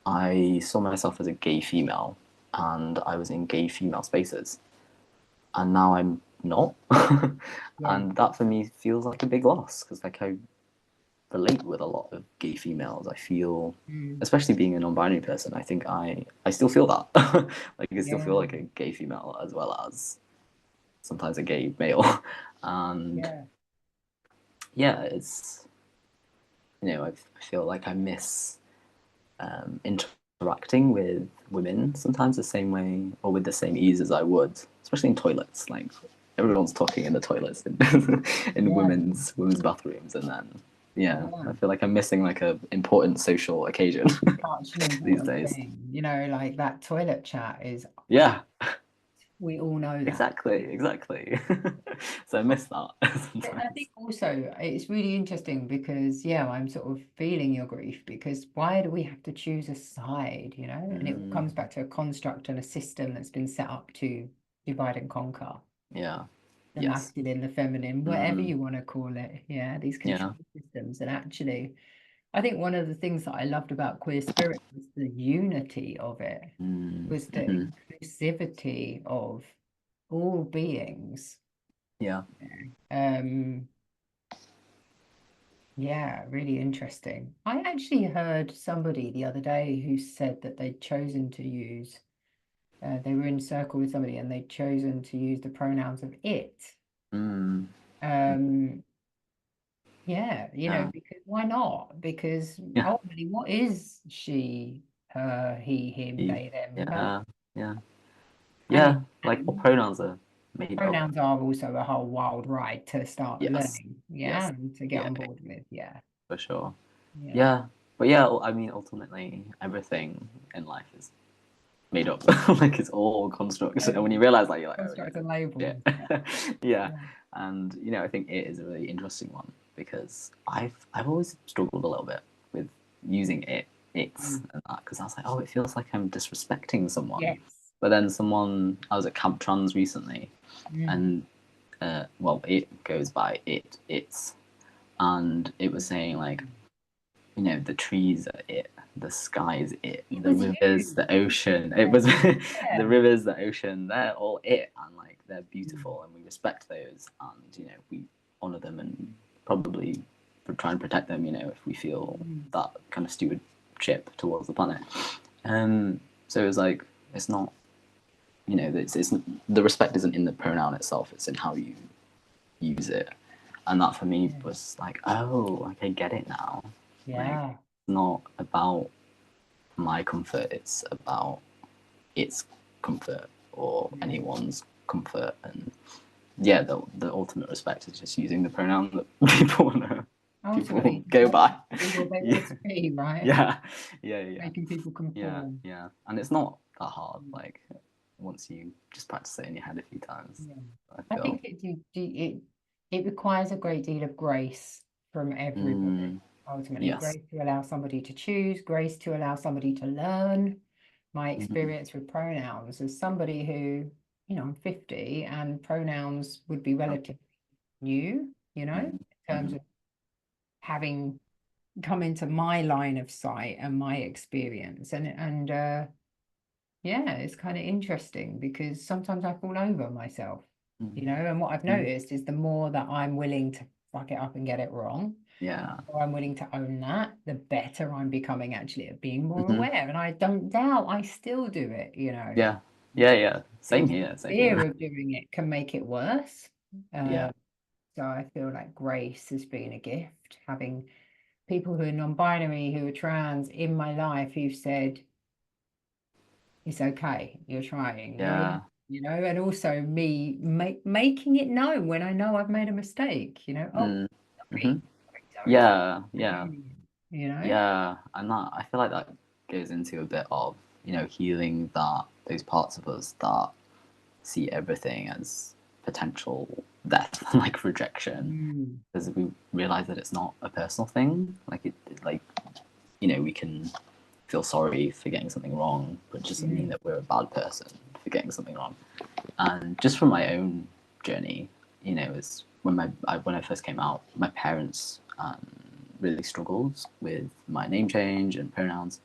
I saw myself as a gay female, and I was in gay female spaces, and now I'm not. Yeah. And that for me feels like a big loss because like I relate with a lot of gay females. I feel, Mm. especially being a non-binary person, I think I still feel that. Like I still feel Yeah. like a gay female as well as sometimes a gay male. And Yeah. yeah, it's, I feel like I miss interacting with women sometimes the same way or with the same ease as I would, especially in toilets. Like everyone's talking in the toilets in Yeah. women's bathrooms, and then yeah, I Yeah. feel like I'm missing like a important social occasion Such an these important days. thing. You know, like that toilet chat is, Yeah, we all know that. exactly. So I miss that But I sometimes. think also it's really interesting because, yeah, I'm sort of feeling your grief because why do we have to choose a side, you know? And it all Mm, comes back to a construct and a system that's been set up to divide and conquer yeah. the Yes. masculine, the feminine, whatever Mm, you want to call it. Yeah, these yeah. control systems. And actually, I think one of the things that I loved about Queer Spirit was the unity of it, Mm, was the mhm. inclusivity of all beings. Yeah. Um, Yeah, really interesting. I actually heard somebody the other day who said that they'd chosen to use, they were in a circle with somebody and they'd chosen to use the pronouns of it. Mm, Um, yeah, yeah. because why not? Because Yeah. ultimately, what is she, her, he, him, they, them? But Yeah. Yeah. and it Yeah, like what can. pronouns are made of. Pronouns are also a whole wild ride to start Yes, learning, yeah, yes, and to get yeah, on board with, yeah, for sure. yeah. Yeah, but yeah, I mean, ultimately, everything in life is made up. Like it's all constructs, and when you realize that, you're like, oh Construct and label. Yeah. yeah, yeah. Yeah. And I think it is a really interesting one because I've always struggled a little bit with using it's Mm. and that because I was like, oh, it feels like I'm disrespecting someone. Yes. But then I was at Camp Trans recently, Mm. and well, it goes by it's, and it was saying like, the trees are it, the sky is it, It the was rivers, you. the ocean. It was the Yeah. rivers, the ocean. They're all it, and like they're Mm. beautiful, and we respect those, and we honor them, and probably try and protect them. If we feel Mm. that kind of stewardship towards the planet. So it was like it's not. It's the respect isn't in the pronoun itself; it's in how you use it. And that for me Yeah. was like, oh, like I get it now. Like Yeah. it's not about my comfort, it's about its comfort or Yeah. anyone's comfort. And yeah, the ultimate respect is just using the pronoun that people want to people Ultimately, go that's by. what they Yeah, want to be, right? yeah, yeah, Making people yeah, conform. yeah. And it's not that hard. Mm. Like once you just practice it in your head a few times, Yeah. I I feel. think it requires a great deal of grace from everybody, Mm, ultimately. yes. Grace to allow somebody to choose, grace to allow somebody to learn. My Mm, experience with pronouns as somebody who, I'm 50 and pronouns would be relatively new, in mm, terms mhm, of having come into my line of sight and my experience. And yeah, it's kind of interesting because sometimes I fall over myself, mm, and what I've mm. noticed is the more that I'm willing to fuck it up and get it wrong, Yeah. or I'm willing to own that, the better I'm becoming actually at being more Hmm. aware. And I don't doubt I still do it. Yeah. Yeah. Yeah. Same The here. Same fear here. of doing it can make it worse. Yeah. Uh, so I feel like grace has been a gift, having people who are non-binary, who are trans in my life who've said, it's okay, you're trying, you're learning, Yeah. and also me making it known when I know I've made a mistake, oh, Mm. Hmm. sorry, sorry, sorry, Yeah. Yeah. you know? Yeah. And that I feel like that goes into a bit of healing that those parts of us that see everything as potential death, like rejection, Mm. because we realize that it's not a personal thing. Like like we can feel sorry for getting something wrong, but it doesn't mean Mm. that we're a bad person for getting something wrong. And just from my own journey, it's when when I first came out, my parents really struggled with my name change and pronouns,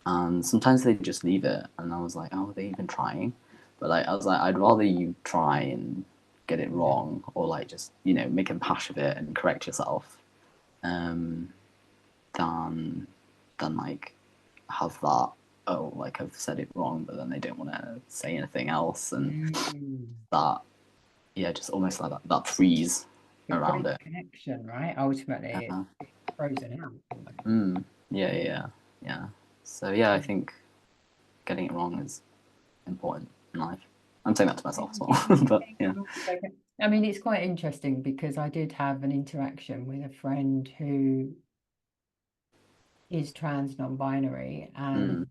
and sometimes they just leave it, and I was like, oh, are they even trying? But like I was like, I'd rather you try and get it wrong, or like just make a hash of it and correct yourself, than like have that, oh, like I've said it wrong, but then they don't want to say anything else, and that, yeah, just almost like that freeze around it. Connection, right? Ultimately, it's frozen out. Yeah. So yeah, I think getting it wrong is important in life. I'm saying that to myself as well, but yeah. I mean, it's quite interesting because I did have an interaction with a friend who is trans non-binary and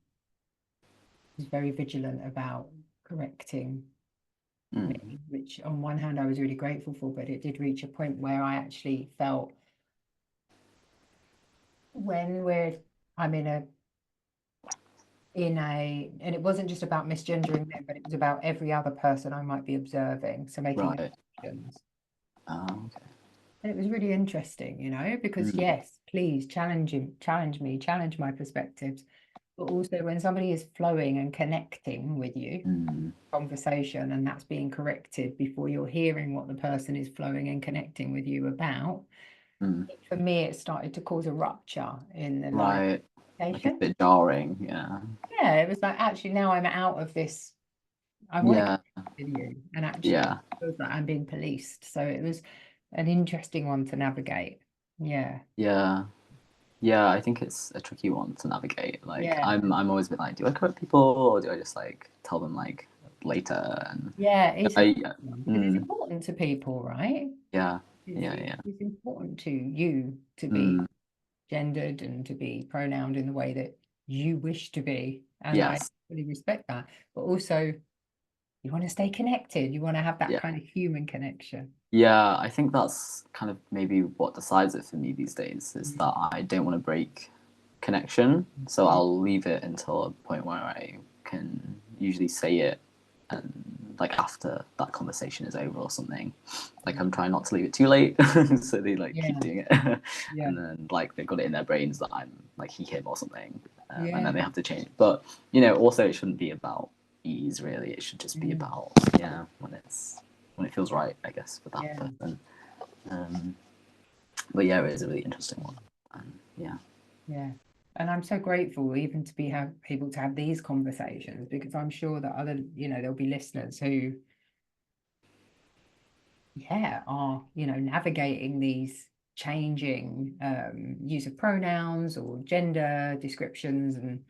is very vigilant about correcting me, which on one hand I was really grateful for, but it did reach a point where I actually felt when I'm in a and it wasn't just about misgendering them, but it was about every other person I might be observing, so making assumptions. Okay. And it was really interesting, because yes, please challenge me, challenge my perspectives. But also when somebody is flowing and connecting with you, conversation, and that's being corrected before you're hearing what the person is flowing and connecting with you about, for me, it started to cause a rupture in the line of like a bit jarring. Yeah, it was like, actually, now I'm out of this. I want to connect with you, and actually, it feels like I'm being policed. So it was an interesting one to navigate. Yeah. I think it's a tricky one to navigate. Like I'm always been like, do I correct people or do I just like tell them like later? And it's important to people, right? It's important to you to be gendered and to be pronouned in the way that you wish to be, and I really respect that. But also, you want to stay connected. You want to have that kind of human connection. Yeah, I think that's kind of maybe what decides it for me these days, is that I don't want to break connection. So I'll leave it until a point where I can usually say it, and like after that conversation is over or something. Like I'm trying not to leave it too late, so they like keep doing it, and then like they've got it in their brains that I'm like he, him or something, and then they have to change. But also it shouldn't be about ease really. It should just be about when it feels right, I guess, for that person. But yeah, it is a really interesting one. Yeah. And I'm so grateful even to be able to have these conversations, because I'm sure that there'll be listeners who, are, navigating these changing use of pronouns or gender descriptions, and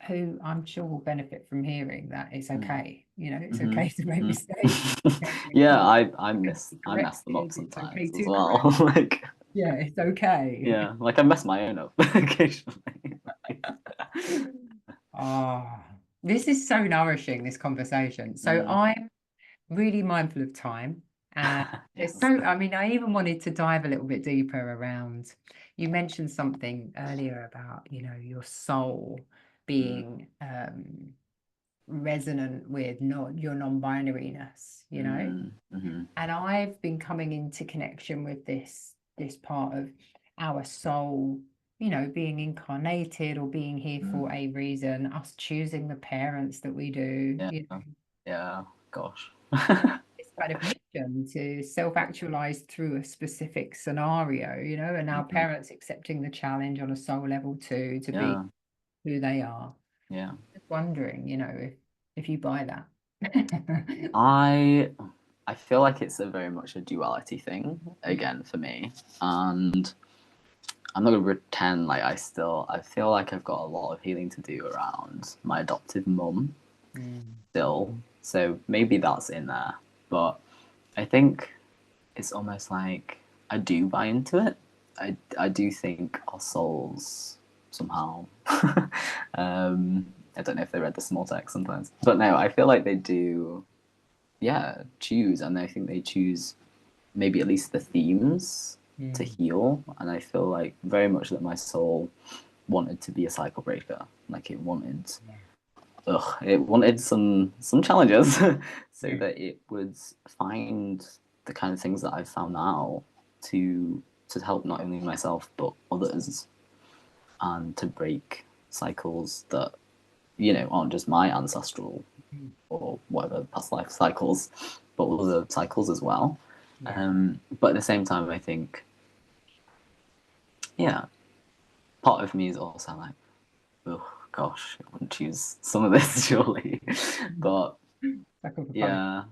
who I'm sure will benefit from hearing that it's okay. It's okay to make mistakes. I mess them up sometimes as well. Like it's okay. Like I mess my own up occasionally. This is so nourishing, this conversation. So I'm really mindful of time. And I even wanted to dive a little bit deeper around, you mentioned something earlier about, your soul being resonant with your non-binariness, and I've been coming into connection with this part of our soul, being incarnated or being here for a reason, us choosing the parents that we do. Gosh. This kind of mission to self-actualize through a specific scenario, and our parents accepting the challenge on a soul level too, to be who they are. Just wondering, if you buy that. I feel like it's very much a duality thing again for me, and I'm not gonna pretend like I feel like I've got a lot of healing to do around my adoptive mum still, so maybe that's in there. But I think it's almost like I do buy into it. I do think our souls somehow. I don't know if they read the small text sometimes, but no, I feel like they do. Yeah, choose, and I think they choose maybe at least the themes to heal. And I feel like very much that my soul wanted to be a cycle breaker. Like it wanted, it wanted some challenges, so that it would find the kind of things that I've found now to help not only myself but others, and to break cycles that, you know, aren't just my ancestral or whatever past life cycles, but other cycles as well. But at the same time, I think, yeah, part of me is also like, oh gosh, I wouldn't choose some of this surely. But yeah,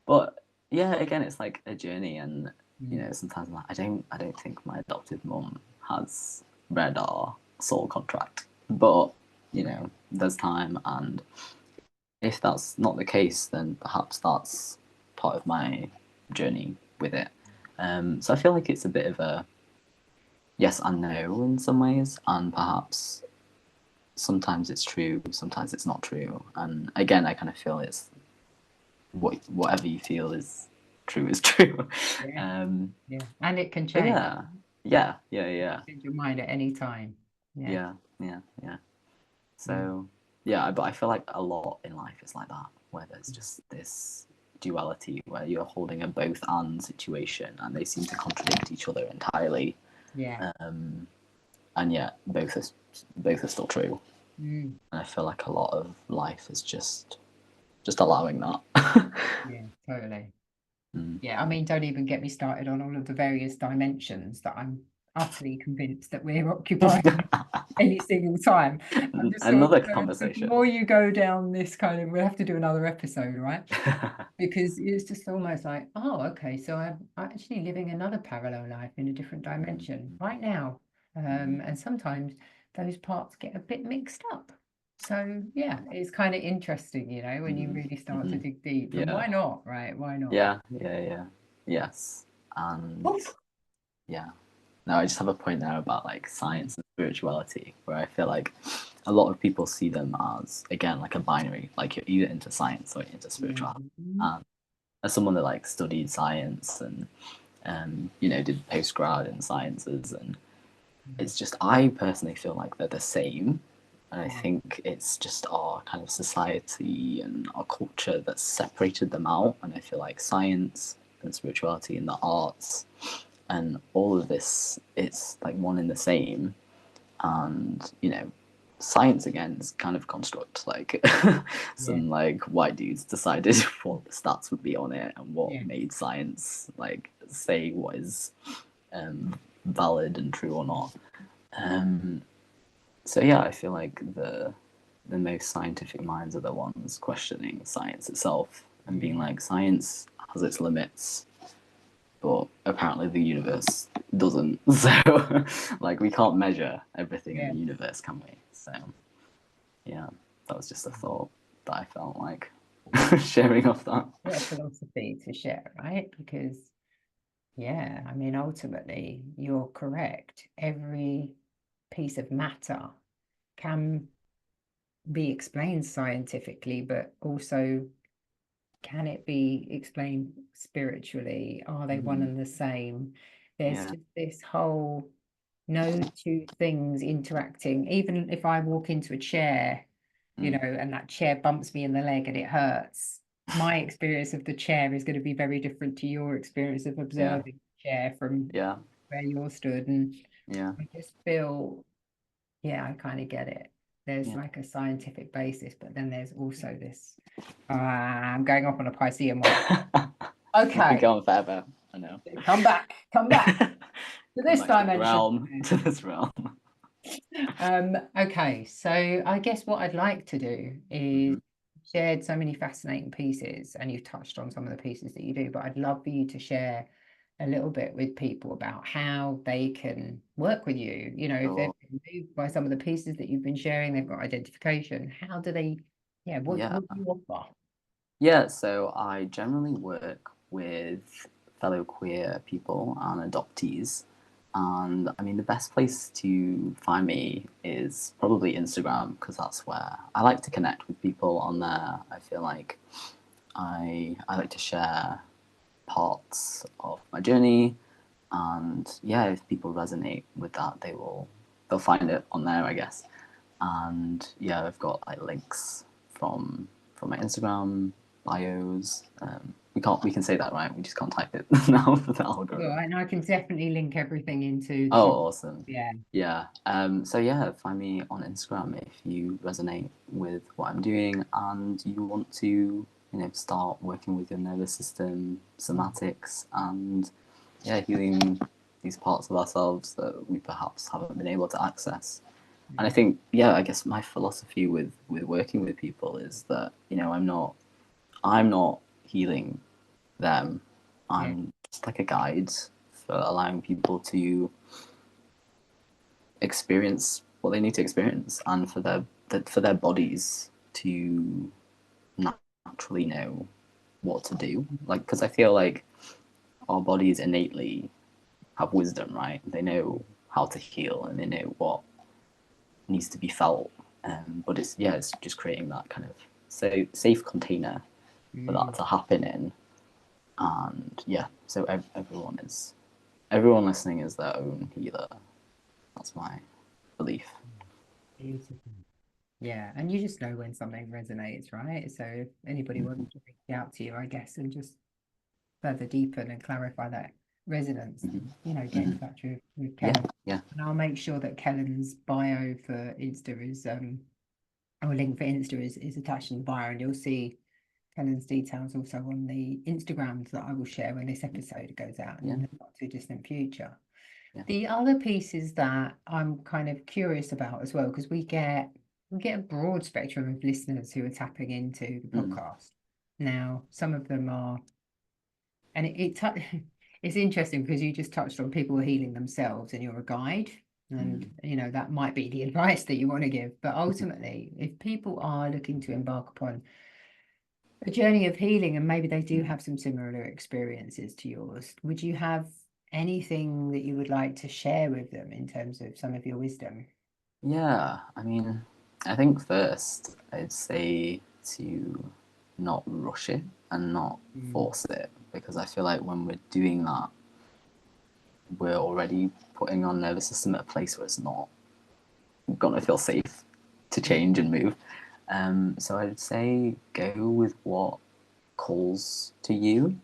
but yeah, again, it's like a journey, and you know, sometimes I'm like, I don't think my adopted mum has read our soul contract, but you know, there's time, and if that's not the case, then perhaps that's part of my journey with it. So I feel like it's a bit of a yes and no in some ways, and perhaps sometimes it's true, sometimes it's not true. And again, I kind of feel it's whatever you feel is true is true. And it can change. Yeah. Change your mind at any time. Yeah. So yeah, but I feel like a lot in life is like that, where there's just this duality where you're holding a both and situation, and they seem to contradict each other entirely. And yet both are still true. And I feel like a lot of life is just allowing that. Yeah, totally. Yeah, I mean, don't even get me started on all of the various dimensions that I'm utterly convinced that we're occupying any single time. Another The conversation. more you go down this kind of, we'll have to do another episode, right? Because it's just almost like, oh, okay, so I'm actually living another parallel life in a different dimension right now. And sometimes those parts get a bit mixed up. So yeah, it's kind of interesting, you know, when you really start to dig deep. And why not, right? Why not? Yeah. Yes. And yeah. No, I just have a point there about like science and spirituality, where I feel like a lot of people see them as, again, like a binary, like you're either into science or into spirituality. And as someone that like studied science and you know, did postgrad in sciences, and it's just, I personally feel like they're the same. And I think it's just our kind of society and our culture that's separated them out. And I feel like science and spirituality and the arts and all of this, it's like one and the same. And you know, science again is kind of a construct, like some like white dudes decided what the stats would be on it and what made science like say what is valid and true or not. So yeah, I feel like the most scientific minds are the ones questioning science itself and being like, science has its limits, but apparently the universe doesn't. So like we can't measure everything in the universe, can we? So yeah, that was just a thought that I felt like sharing off that. What a philosophy to share, right? Because yeah, I mean, ultimately, you're correct. Every piece of matter can be explained scientifically, but also can it be explained spiritually? Are they one and the same? There's just this whole no two things interacting. Even if I walk into a chair, you know, and that chair bumps me in the leg and it hurts, my experience of the chair is going to be very different to your experience of observing the chair from where you're stood. And I just feel, yeah, I kind of get it. There's like a scientific basis, but then there's also this. I'm going off on a Piscean one. Okay. Go on forever. I know. Come back to this dimension. To this realm. Okay, so I guess what I'd like to do is shared so many fascinating pieces, and you've touched on some of the pieces that you do, but I'd love for you to share a little bit with people about how they can work with you. You know, if they've been moved by some of the pieces that you've been sharing, they've got identification. How do they, what do you offer? Yeah, so I generally work with fellow queer people and adoptees. And I mean, the best place to find me is probably Instagram, because that's where I like to connect with people on there. I feel like I like to share parts of my journey, and yeah, if people resonate with that, they'll find it on there, I guess. And yeah, I've got like links from my Instagram bios, we can say that, right? We just can't type it now for the Well, algorithm. and I can definitely link everything into the Oh, show. awesome. Yeah. Yeah. So yeah, find me on Instagram if you resonate with what I'm doing and you want to, start working with your nervous system, somatics, and yeah, healing these parts of ourselves that we perhaps haven't been able to access. And I think, yeah, I guess my philosophy with working with people is that, I'm not healing them. Yeah. I'm just like a guide for allowing people to experience what they need to experience, and for their bodies to naturally know what to do. Like, because I feel like our bodies innately have wisdom, right? They know how to heal and they know what needs to be felt. But it's just creating that kind of safe container for that to happen in. And yeah, so everyone listening is their own healer. That's my belief. Beautiful. Yeah, and you just know when something resonates, right? So if anybody Mm-hmm. wants to reach out to you, I guess, and just further deepen and clarify that resonance, Mm-hmm. get in Mm-hmm. touch with Yeah, Kellan. yeah. And I'll make sure that Kellan's bio for Insta is our link for Insta is attached in the bio, and you'll see Kellan's details also on the Instagrams that I will share when this episode goes out Yeah. in the not too distant future. Yeah. The other pieces that I'm kind of curious about as well, because we get a broad spectrum of listeners who are tapping into the Mm. podcast. Now, some of them are, and it's interesting because you just touched on people healing themselves and you're a guide. And Mm. that might be the advice that you want to give. But ultimately, if people are looking to embark upon a journey of healing and maybe they do Mm. have some similar experiences to yours, would you have anything that you would like to share with them in terms of some of your wisdom? Yeah, I mean, I think first I'd say to not rush it and not Mm. force it, because I feel like when we're doing that, we're already putting our nervous system at a place where it's not gonna feel safe to change and move. So I'd say go with what calls to you,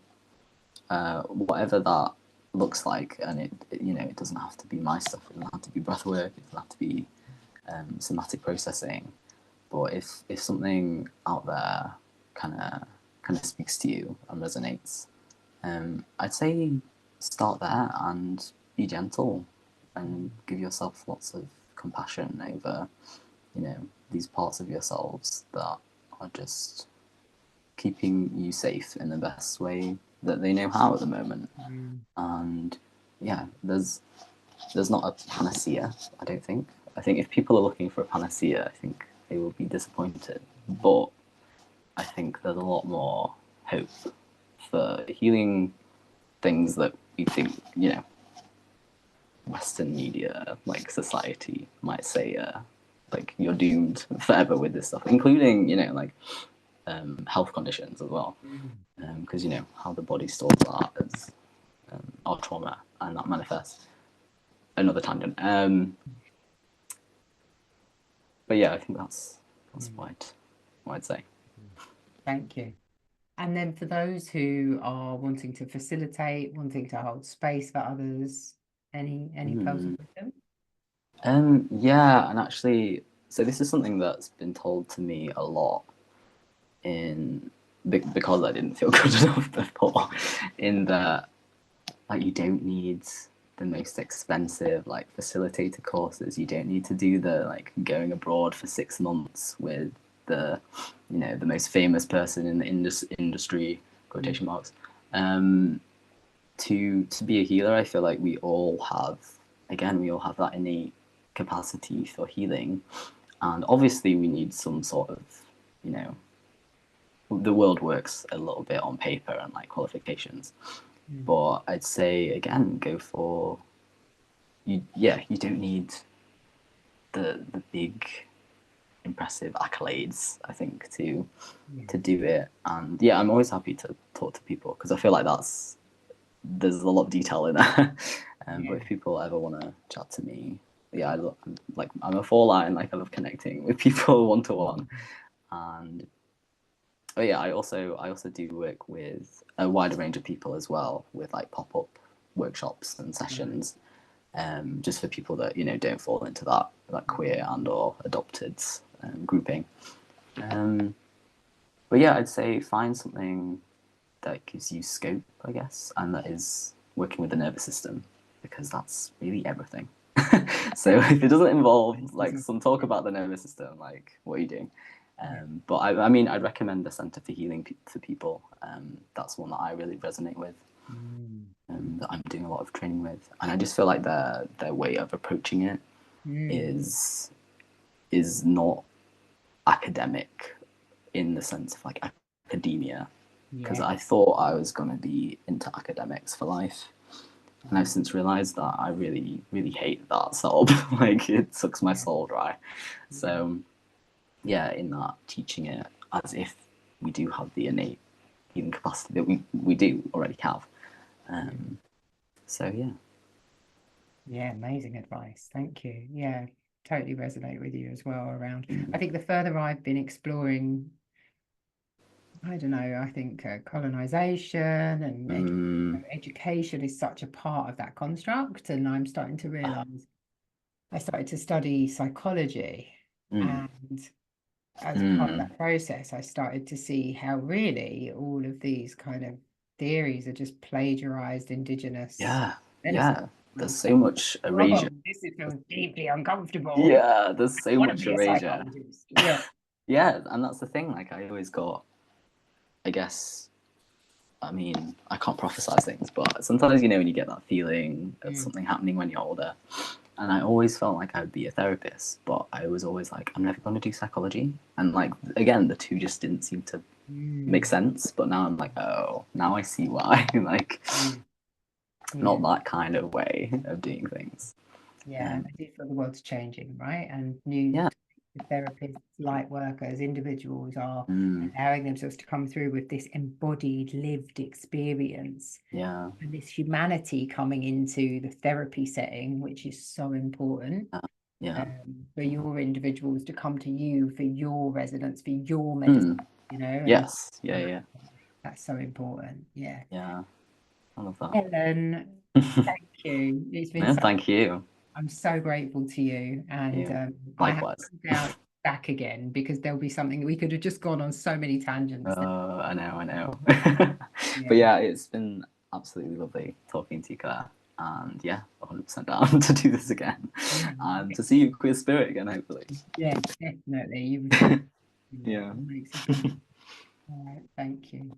whatever that looks like, and it doesn't have to be my stuff. It doesn't have to be breathwork. It doesn't have to be somatic processing. But if something out there kind of speaks to you and resonates, I'd say start there and be gentle and give yourself lots of compassion over these parts of yourselves that are just keeping you safe in the best way that they know how at the moment. Mm. And yeah, there's not a panacea, I don't think. I think if people are looking for a panacea, I think they will be disappointed. But I think there's a lot more hope for healing things that we think, Western media, like society, might say, like you're doomed forever with this stuff, including, like health conditions as well. Mm. Because, how the body stores that as our trauma and that manifests. Another tangent. But yeah, I think that's Mm. what I'd say. Thank you. And then for those who are wanting to facilitate, wanting to hold space for others, any pearls of Mm. wisdom? Yeah, and actually, so this is something that's been told to me a lot in because I didn't feel good enough before. In that, like, you don't need the most expensive like facilitator courses. You don't need to do the like going abroad for 6 months with the most famous person in the industry, quotation marks. To be a healer, I feel like we all have that innate capacity for healing, and obviously we need some sort of, you know, the world works a little bit on paper and like qualifications, Mm. but I'd say again, go for you. Yeah, you don't need the big impressive accolades, I think, to Yeah. do it. And yeah, I'm always happy to talk to people because I feel like there's a lot of detail in there. But Yeah. if people ever want to chat to me, yeah, I'm a four line. Like, I love connecting with people one to one, and Oh yeah, I also do work with a wider range of people as well, with like pop-up workshops and sessions, just for people that don't fall into that queer and or adopted grouping. But yeah, I'd say find something that gives you scope, I guess, and that is working with the nervous system, because that's really everything. So if it doesn't involve like some talk about the nervous system, like what are you doing? But I mean, I'd recommend the Center for Healing for People. That's one that I really resonate with, that I'm doing a lot of training with, and I just feel like their way of approaching it is not academic in the sense of like academia, because I thought I was going to be into academics for life, and I've since realized that I really really hate that setup. Like it sucks my soul dry. So yeah, in that, teaching it as if we do have the innate healing capacity that we do already have. So yeah. Yeah, amazing advice. Thank you. Yeah, totally resonate with you as well around. I think the further I've been exploring, I don't know, I think colonization and education is such a part of that construct. And I'm starting to realize I started to study psychology, and as part of that process, I started to see how really all of these kind of theories are just plagiarized indigenous medicine. Yeah, there's so much erasure. This feels deeply uncomfortable. Yeah, there's I so want to much be a erasure. psychologist. Yeah. Yeah, and that's the thing. Like I always got, I guess, I mean, I can't prophesize things, but sometimes when you get that feeling of something happening when you're older, and I always felt like I would be a therapist, but I was always like, I'm never going to do psychology, and like again, the two just didn't seem to make sense. But now I'm like, oh, now I see why. Like, not that kind of way of doing things. Yeah, and I do feel the world's changing, right? And new therapists, light workers, individuals are allowing themselves to come through with this embodied, lived experience. Yeah. And this humanity coming into the therapy setting, which is so important. Yeah. For your individuals to come to you for your residence, for your medicine, and yes. Yeah. that's so important. Yeah. Yeah. I love that. Helen, thank you. It's been Thank you. I'm so grateful to you, and I have Likewise. to go down back again because there'll be something we could have just gone on so many tangents. I know. Yeah. But yeah, it's been absolutely lovely talking to you, Claire. And yeah, 100% down to do this again. And to see you queer spirit again, hopefully. Yeah, definitely. Yeah. All right, thank you.